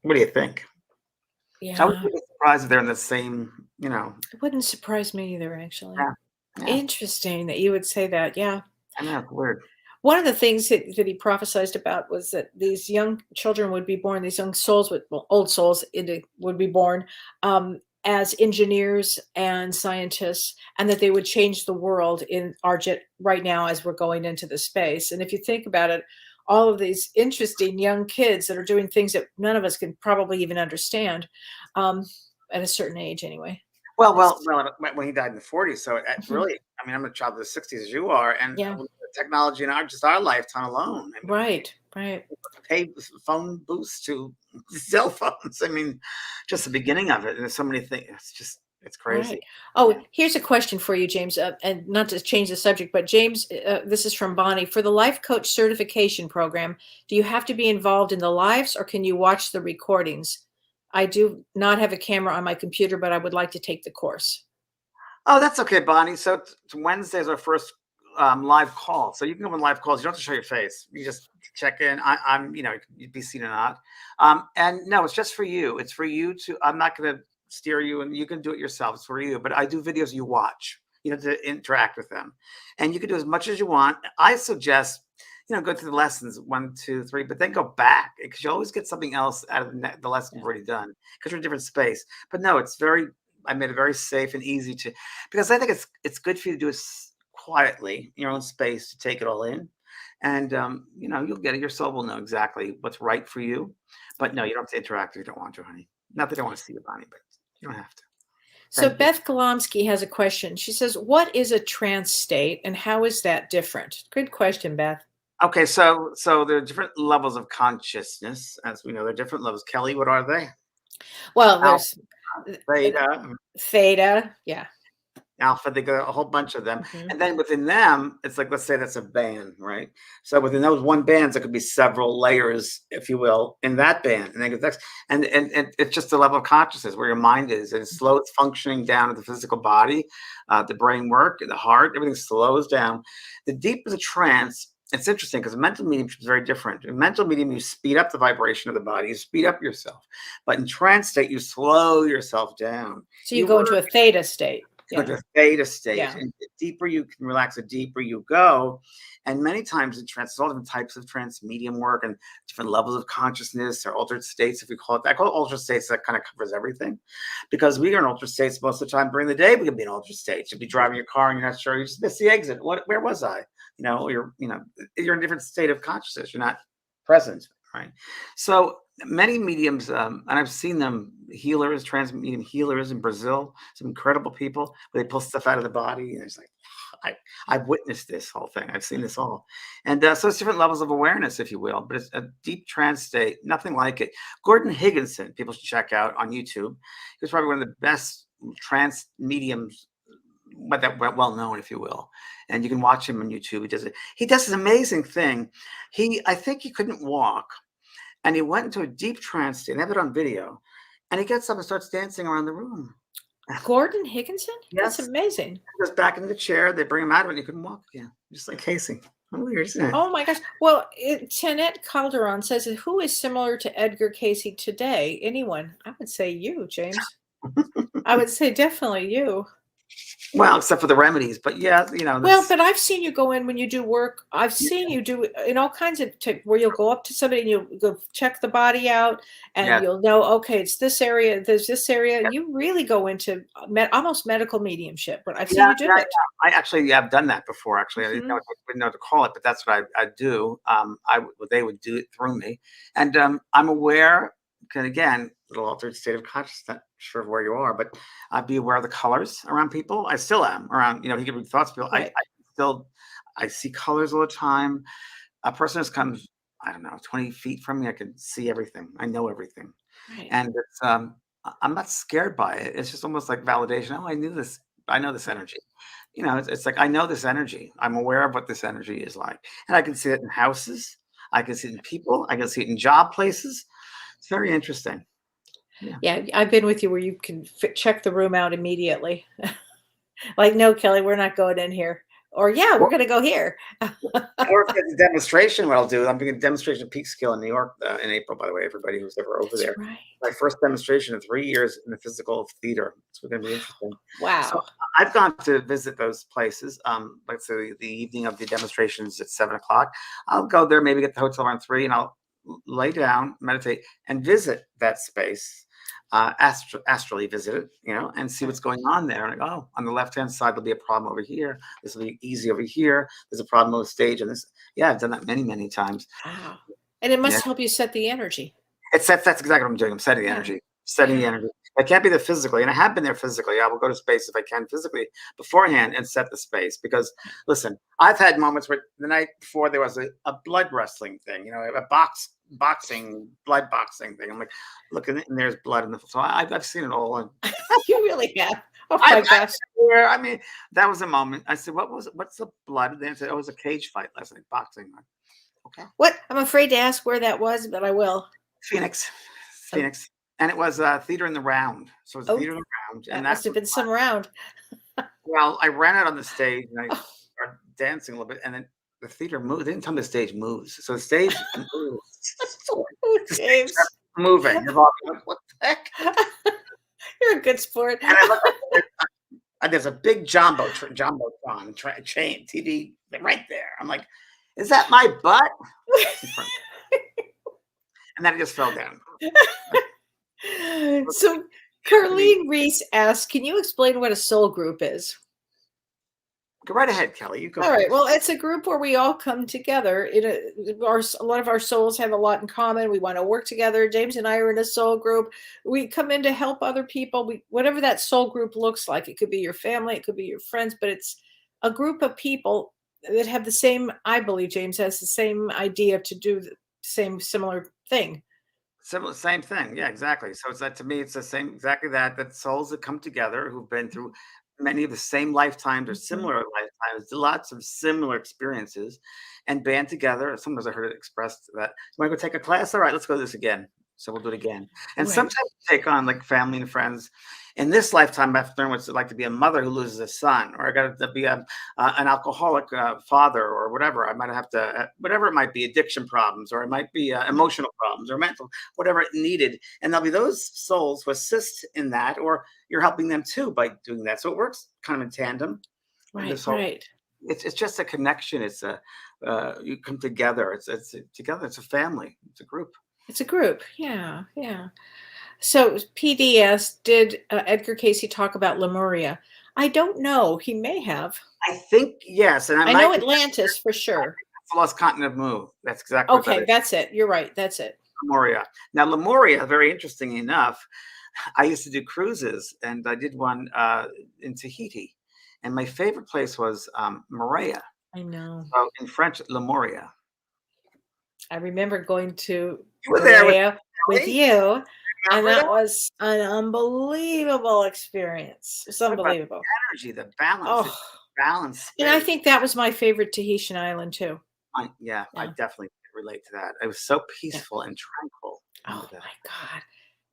What do you think? I Yeah. wouldn't be surprised if they're in the same, you know. It wouldn't surprise me either, actually. Yeah, yeah. Interesting that you would say that. Yeah. I know, it's weird. One of the things that he prophesied about was that these young children would be born, these young souls, old souls would be born as engineers and scientists, and that they would change the world in our right now as we're going into the space. And if you think about it, all of these interesting young kids that are doing things that none of us can probably even understand at a certain age anyway. Well, when he died in the 40s, so really, I mean, I'm a child of the 60s as you are, and Yeah. with the technology in our lifetime alone, I mean, Right. pay phone booths to cell phones. I mean, just the beginning of it, and there's so many things. It's crazy. Right. Oh, here's a question for you, James, and not to change the subject, but James, this is from Bonnie. For the life coach certification program, do you have to be involved in the lives or can you watch the recordings? I do not have a camera on my computer, but I would like to take the course. Oh, that's okay, Bonnie. So Wednesday is our first live call. So you can go on live calls. You don't have to show your face. You just check in. I'm, you know, you'd be seen or not. And no, it's just for you. It's for you to. I'm not going to steer you, and you can do it yourself. It's for you. But I do videos you watch. You know, to interact with them, and you can do as much as you want. I suggest, you know, go through the lessons 1, 2, 3, but then go back because you always get something else out of the lesson you've already done because you're in a different space. But no, it's very. I made it very safe and easy to, because I think it's good for you to do it quietly in your own space to take it all in, and you know, you'll get it. Your soul will know exactly what's right for you. But no, you don't have to interact if you don't want to, honey. Not that I don't want to see you, Bonnie, but you don't have to. So Thank you. Beth Golomsky has a question. She says, what is a trance state and how is that different? Good question, Beth. Okay, so there are different levels of consciousness, as we know. There are different levels. Kellee, what are they? Well, there's Theta, theta. Yeah. alpha. They got a whole bunch of them, Mhm. and then within them, it's like, let's say that's a band, right? So within those one bands, there could be several layers, if you will, in that band, and then it next, and it's just the level of consciousness where your mind is, and it slows functioning down to the physical body, the brain work, the heart, everything slows down. The deeper the trance. It's interesting because mental mediumship is very different. In mental medium, you speed up the vibration of the body, you speed up yourself. But in trance state, you slow yourself down. So you go into a theta state. go to theta state. Yeah. And the deeper you can relax, the deeper you go. And many times in trance, there's all different types of trance, medium work, and different levels of consciousness or altered states, if we call it that. I call it altered states. That kind of covers everything, because we are in altered states most of the time during the day. We can be in altered states. You'll be driving your car and you're not sure. You just miss the exit. Where was I? You're in a different state of consciousness. You're not present, right? So many mediums, and I've seen them, healers, trans medium healers in Brazil, some incredible people, where they pull stuff out of the body, and it's like, I've witnessed this whole thing. I've seen this all. And so it's different levels of awareness, if you will, but it's a deep trance state, nothing like it. Gordon Higginson, people should check out on YouTube. He was probably one of the best trance mediums, but that well known, if you will. And you can watch him on YouTube. He does this amazing thing. I think he couldn't walk, and he went into a deep trance state. They have it on video, and he gets up and starts dancing around the room. Gordon Higginson? Yes. That's amazing. He goes back into the chair. They bring him out of it, and he couldn't walk again, just like Cayce. How weird, isn't it? Oh my gosh. Well, Jeanette Calderon says, who is similar to Edgar Cayce today? Anyone? I would say you, James. I would say definitely you. Well, except for the remedies, but yeah, Well, but I've seen you go in when you do work. I've seen you do in all kinds of where you'll go up to somebody and you'll go check the body out, and you'll know, okay, it's this area, there's this area. Yeah. You really go into almost medical mediumship. But I've seen you do it. I actually have done that before. Actually, I didn't know what to call it, but that's what I do. They would do it through me, and I'm aware. And again, little altered state of consciousness, not sure of where you are, but I'd be aware of the colors around people. I still am around, he can read thoughts. People, right. I see colors all the time. A person who comes, I don't know, 20 feet from me, I can see everything. I know everything. Right. And it's, I'm not scared by it. It's just almost like validation. Oh, I knew this. I know this energy. It's like, I know this energy. I'm aware of what this energy is like. And I can see it in houses. I can see it in people. I can see it in job places. It's very interesting. Yeah, I've been with you where you can check the room out immediately. Like, no, Kellee, we're not going in here. Or, yeah, we're going to go here. Or if it's a demonstration, what I'll do, I'm doing a demonstration of peak skill in New York in April, by the way, everybody who's ever over there. Right. My first demonstration in 3 years in the physical theater. It's going to be interesting. Wow. So I've gone to visit those places. Like say the evening of the demonstrations at 7 o'clock. I'll go there, maybe get the hotel around 3, and I'll lay down, meditate, and visit that space. Astrally visit it, and see what's going on there. And I go, on the left-hand side, there'll be a problem over here. This will be easy over here. There's a problem on the stage. And this, I've done that many, many times. Wow. And it must help you set the energy. That's exactly what I'm doing. I'm setting the energy, setting the energy. I can't be there physically, and I have been there physically. I will go to space if I can physically beforehand and set the space. Because listen, I've had moments where the night before there was a blood wrestling thing, a blood boxing thing. I'm like, look, and there's blood in the. So I've seen it all. And you really have. Oh my gosh! I mean, that was a moment. I said, what's the blood? And they said, oh, it was a cage fight last night, boxing. Okay. What? I'm afraid to ask where that was, but I will. Phoenix. And it was theater in the round. So it was theater in the round. And that must have been some round. Well, I ran out on the stage and I started dancing a little bit, and then the theater moved. They didn't tell me the stage moves. So the stage moves. James. Moving. You're like, what the heck? You're a good sport. And I look up, there's a big jumbotron chain TV right there. I'm like, is that my butt? And then I just fell down. So Carlene Reese asks, can you explain what a soul group is? Go right ahead, Kellee. You go. All right. Well, it's a group where we all come together. A lot of our souls have a lot in common. We want to work together. James and I are in a soul group. We come in to help other people. Whatever that soul group looks like. It could be your family. It could be your friends. But it's a group of people that have the same, I believe James has the same idea to do the similar thing. Same thing. Yeah, exactly. So it's that, to me, it's the same, exactly that souls that come together who've been through many of the same lifetimes or similar lifetimes, lots of similar experiences, and band together. Sometimes I heard it expressed that, you want to go take a class? All right, let's go do this again. So we'll do it again. And Right. sometimes we take on like family and friends. In this lifetime, I have to learn what it's like to be a mother who loses a son, or I got to be an alcoholic father, or whatever. I might have to, whatever it might be, addiction problems, or it might be emotional problems, or mental, whatever it needed. And there'll be those souls who assist in that, or you're helping them too by doing that. So it works kind of in tandem. Right. Right. It's just a connection. It's a you come together. It's together. It's a family. It's a group. It's a group. Yeah. Yeah. So PDS, did Edgar Cayce talk about Lemuria? I don't know. He may have. I think yes, and I know Atlantis for sure. The lost continent of Mu. That's exactly okay. That's it. You're right. That's it. Lemuria. Now Lemuria, very interesting enough, I used to do cruises, and I did one in Tahiti, and my favorite place was Moorea. I know. So in French, Lemuria. I remember going to You were there Moorea with you, and that that? was an unbelievable experience. It's Talk about unbelievable. energy, the balance, Oh, balance. and I think that was my favorite Tahitian island too. I Yeah. definitely relate to that. It was so peaceful and tranquil. Oh my God.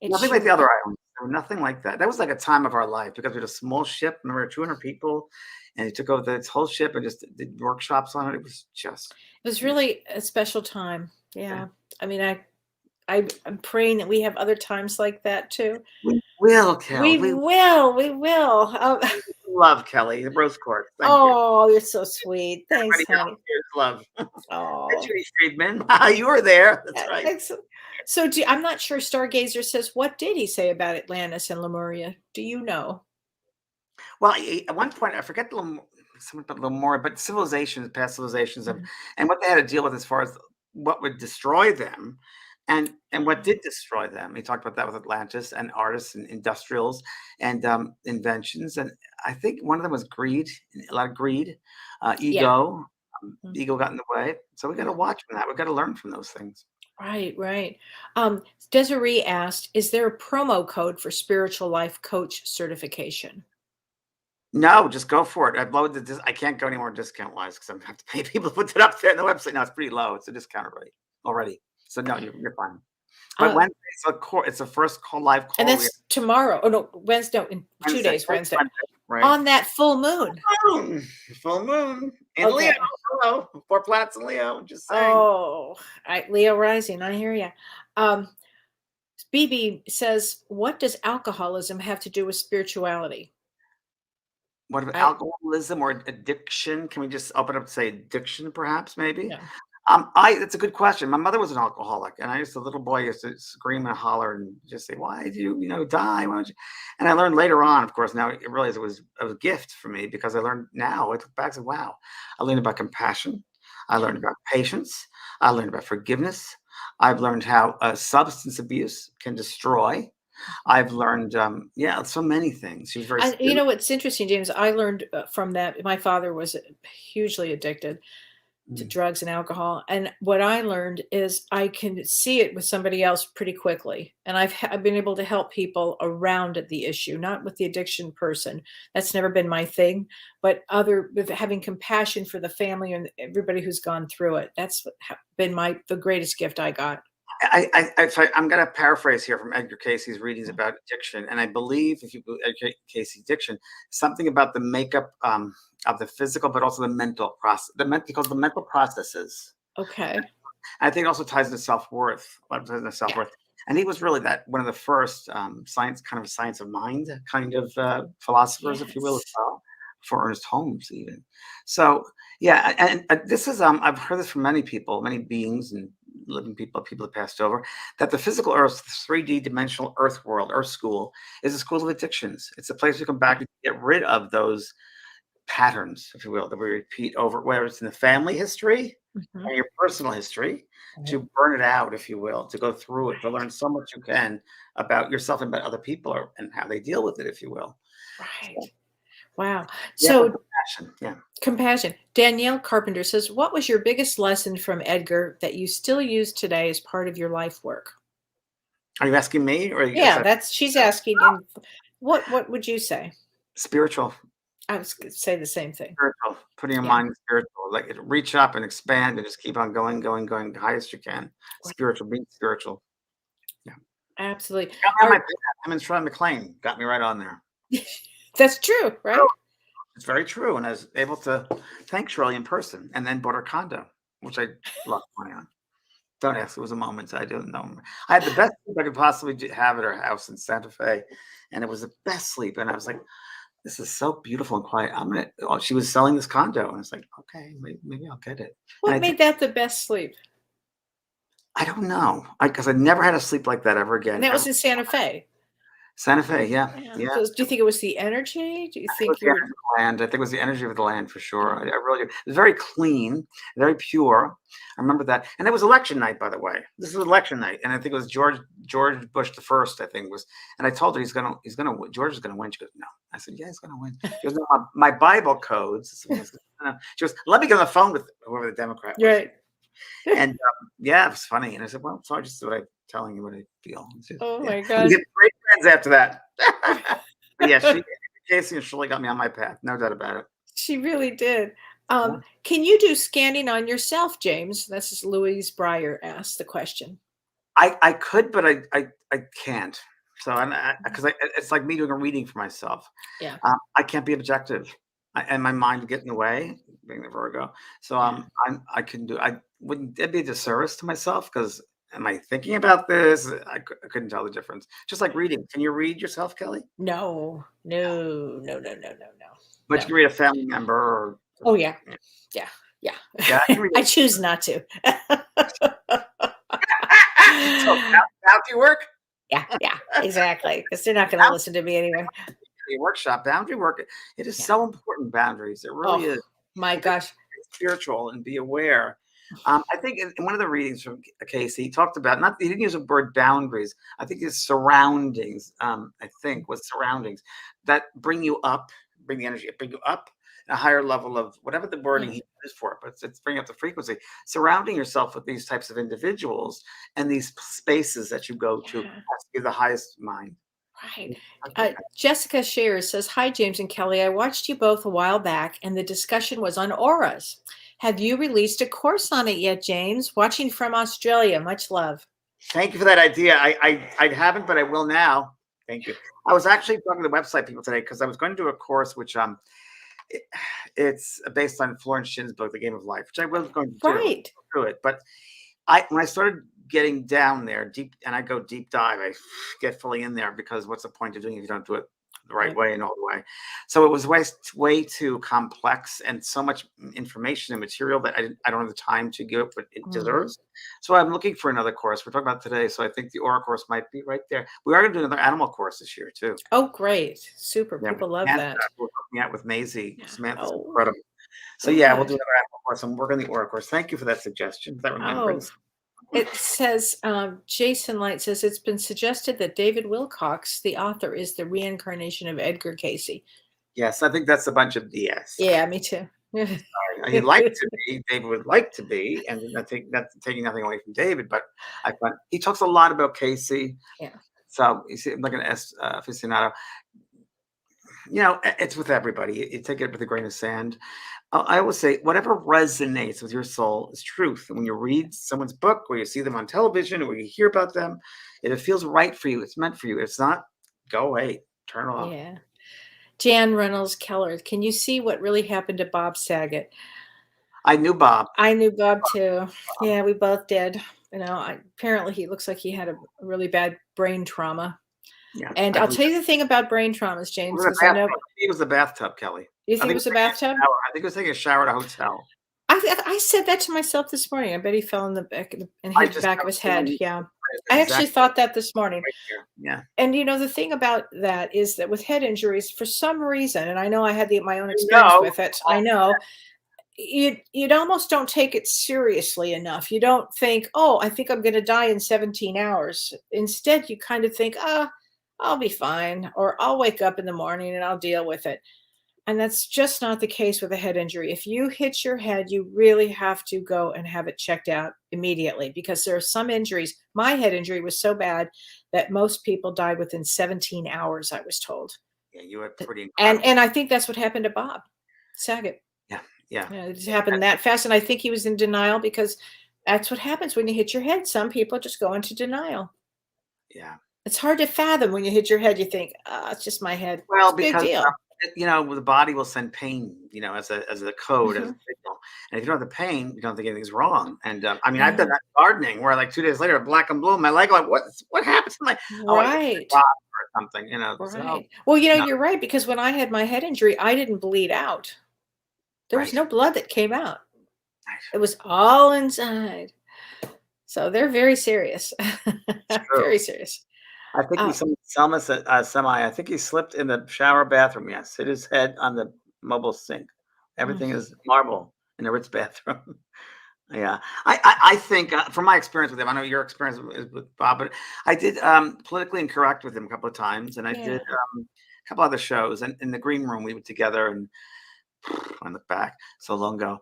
It Nothing like sure the other islands. There was nothing like that. That was like a time of our life because we had a small ship. Remember, 200 people, and he took over this whole ship and just did workshops on it. It was just. It was really a special time. Yeah. I mean, I'm praying that we have other times like that too. We will, Kellee. We will. We will. Love Kellee, the Rose Court. Thank you. Oh, you're so sweet. Thanks, Everybody honey. here's love. Oh, Judy Friedman. You were there. That's right. excellent. So I'm not sure. Stargazer says, what did he say about Atlantis and Lemuria? Do you know? Well, at one point, I forget something about Lemuria, but civilizations, past civilizations, and what they had to deal with as far as what would destroy them, and what did destroy them. He talked about that with Atlantis and artists and industrials and inventions, and I think one of them was greed, a lot of greed, ego. Ego got in the way, so we got to watch from that. We got to learn from those things. Right, right. Desiree asked, is there a promo code for spiritual life coach certification? No, just go for it. I've lowered I can't go any more discount wise because I'm gonna have to pay people to put it up there on the website. Now it's pretty low. It's a discount already. So no, you're fine. But Wednesday, it's the first live call. And that's tomorrow. Oh no, Wednesday. No, in 2 days, Wednesday. Right. On that full moon. Full moon in Leo. Hello, 4 planets in Leo. Just saying. Oh, Leo rising. I hear you. BB says, what does alcoholism have to do with spirituality? What about alcoholism or addiction? Can we just open up and say addiction, perhaps, maybe? Yeah. That's a good question. My mother was an alcoholic, and a little boy used to scream and holler and just say, "Why did you, die? Why don't you?" And I learned later on, of course, now I realized it was a gift for me because I learned now. I took back and said, "Wow!" I learned about compassion. I learned about patience. I learned about forgiveness. I've learned how substance abuse can destroy. I've learned, so many things. She's very. What's interesting, James? I learned from that. My father was hugely addicted to drugs and alcohol, and what I learned is I can see it with somebody else pretty quickly, and I've been able to help people around the issue, not with the addiction person. That's never been my thing, but with having compassion for the family and everybody who's gone through it. That's been the greatest gift I got. I'm going to paraphrase here from Edgar Cayce's readings about addiction, and I believe if you go Edgar Cayce addiction, something about the makeup of the physical, but also the mental process. Because the mental processes. Okay. I think it also ties into self-worth. And he was really one of the first science of mind kind of philosophers, if you will, as well, for Ernest Holmes even. So yeah, and this is I've heard this from many people, many beings and living people that passed over, that the physical earth, the 3D dimensional earth world, earth school, is a school of addictions. It's a place you come back and get rid of those patterns, if you will, that we repeat over, whether it's in the family history or your personal history, to burn it out, if you will, to go through it, to learn so much you can about yourself and about other people and how they deal with it, if you will. Right. Wow. So compassion. Yeah. Compassion. Danielle Carpenter says, what was your biggest lesson from Edgar that you still use today as part of your life work? Are you asking me? Or she's asking. What would you say? Spiritual. I was going to say the same thing. Spiritual. Putting your mind in spiritual. Like reach up and expand and just keep on going the highest you can. Spiritual. Being spiritual. Yeah. Absolutely. Got me on my path. I'm in Shirley MacLaine. Got me right on there. That's true, right? It's very true. And I was able to thank Shirley in person and then bought her condo, which I lost money on. Don't ask. It was a moment. I don't know. I had the best sleep I could possibly have at her house in Santa Fe. And it was the best sleep. And I was like, this is so beautiful and quiet. She was selling this condo. And it's like, okay, maybe I'll get it. What made that the best sleep? I don't know. Because I never had a sleep like that ever again. And that was in Santa Fe. Santa Fe, yeah. So do you think it was the energy? Do you think the energy of the land? I think it was the energy of the land for sure. I really did. It was very clean, very pure. I remember that. And it was election night, by the way. This was election night. And I think it was George Bush the first, I think was. And I told her George is gonna win. She goes, no. I said, yeah, he's gonna win. She goes, no, my Bible codes. She goes, let me get on the phone with whoever the Democrat was. Right. And yeah, it was funny. And I said, well, so I just what I'm telling you what I feel. My God. We get great friends after that. But yeah, Casey and Shirley got me on my path. No doubt about it. She really did. Can you do scanning on yourself, James? This is Louise Breyer asked the question. I could, but I can't. So because it's like me doing a reading for myself. Yeah. I can't be objective. And my mind would get in the way, being the Virgo. So I couldn't do. Wouldn't it be a disservice to myself? Because am I thinking about this? I couldn't tell the difference. Just like reading. Can you read yourself, Kelly? No. But No. you can read a family member. Or, oh yeah. I choose not to. So boundary work. Yeah, exactly. Because they're not going to listen to me anyway. Workshop boundary work. It is so important. Boundaries. It really is. My gosh. It's spiritual and be aware. I think in one of the readings from Cayce, he talked about he didn't use the word boundaries. I think his surroundings. I think was surroundings that bring you up, bring the energy, bring you up a higher level of whatever the wording he used for it, but it's bringing up the frequency. Surrounding yourself with these types of individuals and these spaces that you go to has to be the highest mind. Right. Jessica Shears says, hi, James and Kelly. I watched you both a while back and the discussion was on auras. Have you released a course on it yet, James? Watching from Australia. Much love. Thank you for that idea. I haven't, but I will now. Thank you. I was actually talking to the website people today because I was going to do a course which it's based on Florence Shin's book, The Game of Life, which I was going to do it. But when I started getting down there deep, and I go deep dive, I get fully in there because what's the point of doing it if you don't do it the right way and all the way? So it was way too complex and so much information and material that I don't have the time to give it what it deserves. So I'm looking for another course. We're talking about today. So I think the Aura course might be right there. We are going to do another animal course this year too. Oh, great. Super. Yeah, people love that. We're looking at with Maisie. Yeah. Samantha's incredible. So yeah, we'll do another animal course and work on the Aura course. Thank you for that suggestion. That remembrance. It says, Jason Light says, it's been suggested that David Wilcox, the author, is the reincarnation of Edgar Cayce. Yes, I think that's a bunch of BS. Yeah, me too. He'd like to be, David would like to be, and that's taking nothing away from David, but I find he talks a lot about Cayce. Yeah. So you see, I'm like an aficionado. It's with everybody. You take it with a grain of sand. I always say, whatever resonates with your soul is truth. And when you read someone's book, or you see them on television, or you hear about them, if it feels right for you, it's meant for you. If it's not, go away, turn off. Yeah. Jan Reynolds Keller, can you see what really happened to Bob Saget? I knew Bob. I knew Bob too. Yeah, we both did. Apparently he looks like he had a really bad brain trauma. Yeah, and I'll tell you the thing about brain traumas, James. I know it was the bathtub, Kelly. You think it was a bathtub? I think it was taking a shower at a hotel. I said that to myself this morning. I bet he fell in the back and hit the back of his head. Yeah. I actually thought that this morning. Right. Yeah. And the thing about that is that with head injuries, for some reason, and I know I had my own experience with it. I know you almost don't take it seriously enough. You don't think, oh, I think I'm going to die in 17 hours. Instead, you kind of think, I'll be fine, or I'll wake up in the morning and I'll deal with it. And that's just not the case with a head injury. If you hit your head, you really have to go and have it checked out immediately, because there are some injuries. My head injury was so bad that most people died within 17 hours, I was told. Yeah, you were pretty incredible. And I think that's what happened to Bob Saget. Yeah. It just happened that fast. And I think he was in denial, because that's what happens when you hit your head. Some people just go into denial. Yeah. It's hard to fathom when you hit your head. You think, it's just my head. Well, It's a big because deal. the body will send pain, as a code, as a Mhm. signal. And if you don't have the pain, you don't think anything's wrong. And I mean, I've Yeah. done that gardening where like 2 days later, black and blue, my leg, like what happened to my? Oh, I hit a Right. rock or something. So, Right. Well, no, you're right, because when I had my head injury, I didn't bleed out. There was right, no blood that came out. It right. was all inside. So they're very serious. It's true. Very serious. I think Uh, Selma said, I think he slipped in the shower bathroom. Yes, hit his head on the mobile sink. mm, Everything is marble in the Ritz bathroom. Yeah, I think from my experience with him, I know your experience is with Bob, but I did politically incorrect with him a couple of times, and I did yeah. a couple other shows. And in the green room, we were together, and I look back so long ago.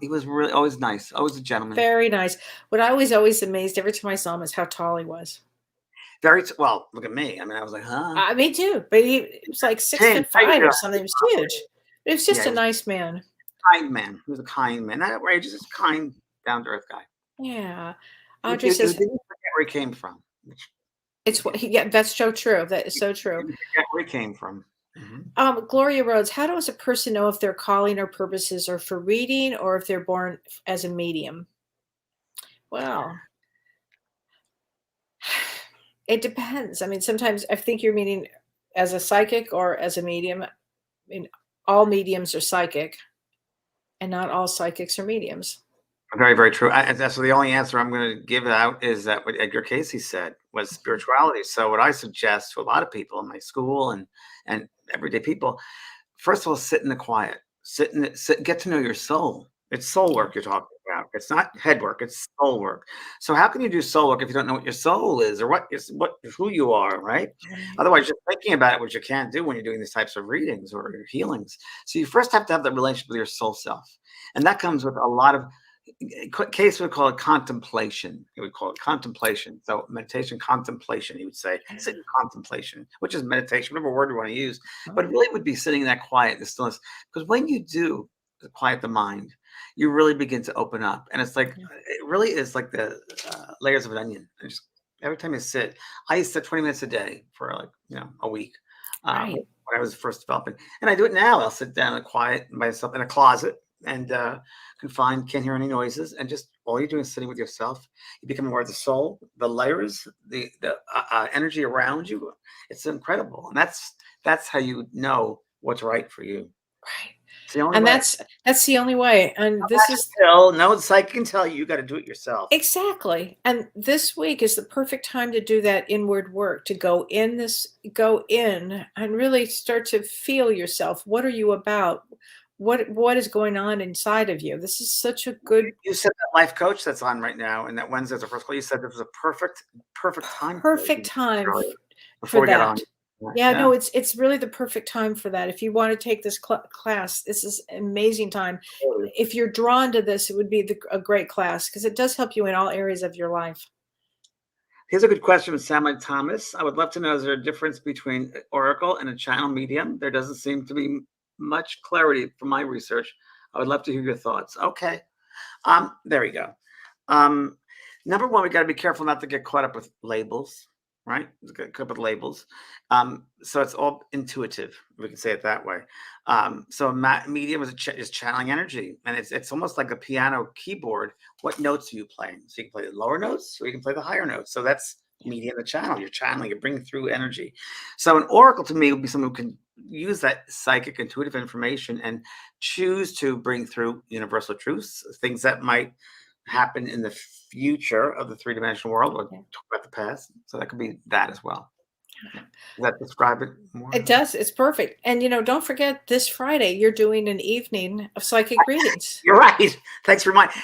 He was really always nice, always a gentleman. Very nice. What I was always amazed every time I saw him is how tall he was. Very well. Look at me. I mean, I was like, huh? Me too. But he was like six Tim, foot how you five or doing? something. It was huge. It was Yeah, just he a was nice man. a kind man. He was a kind man. Not outrageous, just kind, down to earth guy. Yeah. Audrey You says didn't forget where he came from. it's what yeah, that's so true. That is so true. Didn't forget where he came from. Mhm. Gloria Rhodes, how does a person know if their calling or purposes are for reading or if they're born as a medium? Well, it depends. I mean, sometimes I think you're meaning as a psychic or as a medium. I mean, all mediums are psychic, and not all psychics are mediums. Very, very true. And that's the only answer I'm going to give out is that what Edgar Cayce said was spirituality. So what I suggest to a lot of people in my school and everyday people, first of all, sit in the quiet, get to know your soul. It's soul work you're talking about. It's not head work. It's soul work. So how can you do soul work if you don't know what your soul is or who you are, right? Right. Otherwise, you're thinking about it, which you can't do when you're doing these types of readings or healings. So you first have to have that relationship with your soul self, and that comes with a lot of Case would call it contemplation. He would call it contemplation. So meditation, contemplation. He would say sit in contemplation, which is meditation, whatever word you want to use. But it really would be sitting in that quiet, the stillness. Because when you do quiet the mind, you really begin to open up, and it's like it really is like the layers of an onion. Just every time you sit, I used to sit 20 minutes a day for a week Right. when I was first developing, and I do it now. I'll sit down in quiet myself in a closet and confined, can't hear any noises, and just all you're doing is sitting with yourself. You become aware of the soul, the layers, the energy around you. It's incredible, and that's how you know what's right for you. Right. It's the only And way. that's the only way. And this is No psychic can tell you. You got to do it yourself. exactly. And this week is the perfect time to do that inward work, to go in and really start to feel yourself. What are you about? What is going on inside of you? This is such a good You said that life coach that's on right now, and that Wednesday's the first call. You said this was a perfect time. perfect time Before for we get on. that. Yeah, no, it's really the perfect time for that. If you want to take this class, this is an amazing time. If you're drawn to this, it would be a great class because it does help you in all areas of your life. Here's a good question from Samuel Thomas. I would love to know, is there a difference between oracle and a channel medium? There doesn't seem to be much clarity from my research. I would love to hear your thoughts. Okay. There we go. Number one, we got to be careful not to get caught up with labels, right? Get caught up with labels. So it's all intuitive. We can say it that way. So medium is channeling energy, and it's almost like a piano keyboard. What notes are you playing? So you can play the lower notes, or you can play the higher notes. So that's medium, the channel. You're channeling. You're bringing through energy. So an oracle to me would be someone who can use that psychic intuitive information and choose to bring through universal truths, things that might happen in the future of the three-dimensional world, or talk about the past. So that could be that as well. Does that describe it more? It does. It's perfect. And don't forget this Friday you're doing an evening of psychic readings. You're right. Thanks for reminding.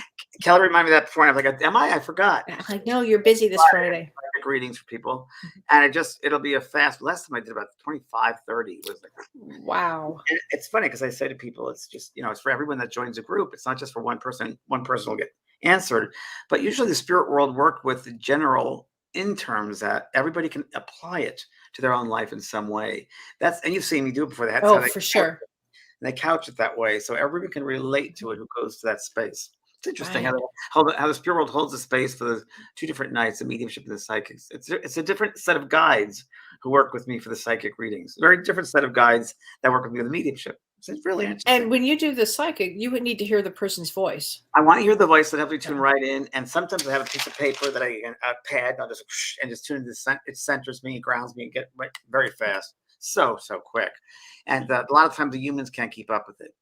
Kelly reminded me that before, and I was like, "Am I? I forgot." I know you're busy this Friday. Psychic readings for people, and it'll be a fast. Last time I did about 25, 30. It was like, Wow. and it's funny because I say to people, it's just it's for everyone that joins a group. It's not just for one person. One person will get answered, but usually the spirit world work with the general in terms that everybody can apply it to their own life in some way. And you've seen me do it before. Oh, for sure. And they couch it that way, so everybody can relate to it who goes to that space. It's interesting Right. how the spirit world holds a space for the two different nights, the mediumship and the psychics. It's a different set of guides who work with me for the psychic readings. Very different set of guides that work with me with the mediumship. It's really interesting. And when you do the psychic, you would need to hear the person's voice. I want to hear the voice that helps me tune right in. And sometimes I have a piece of paper that a pad, I'll just tune into it centers me, grounds me, and get right very fast. So quick. And a lot of times the humans can't keep up with it.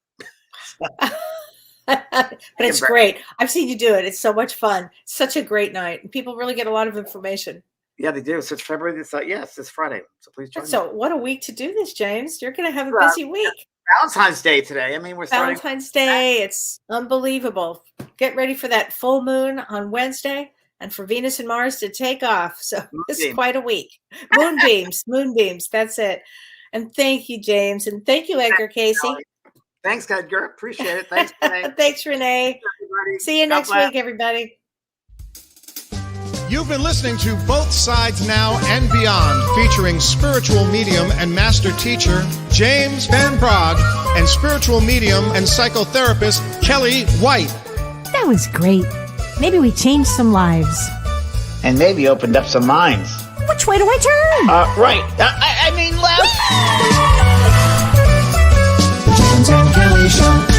But it's great. I've seen you do it. It's so much fun. Such a great night. And people really get a lot of information. Yeah, they do. So it's February. Yes, it's Friday. So please join me. So what a week to do this, James. You're going to have a busy week. Valentine's Day today. I mean, we're starting Valentine's Day. It's unbelievable. Get ready for that full moon on Wednesday and for Venus and Mars to take off. So it's quite a week. Moonbeams. That's it. And thank you, James. And thank you, Edgar Cayce. Thanks, Edgar. Appreciate it. Thanks, Renee. Thanks, Renee. See you next week, everybody. You've been listening to Both Sides Now and Beyond, featuring spiritual medium and master teacher James Van Praagh and spiritual medium and psychotherapist Kellee White. That was great. Maybe we changed some lives. And maybe opened up some minds. Which way do I turn? Right. I mean left. The James and Kellee Show.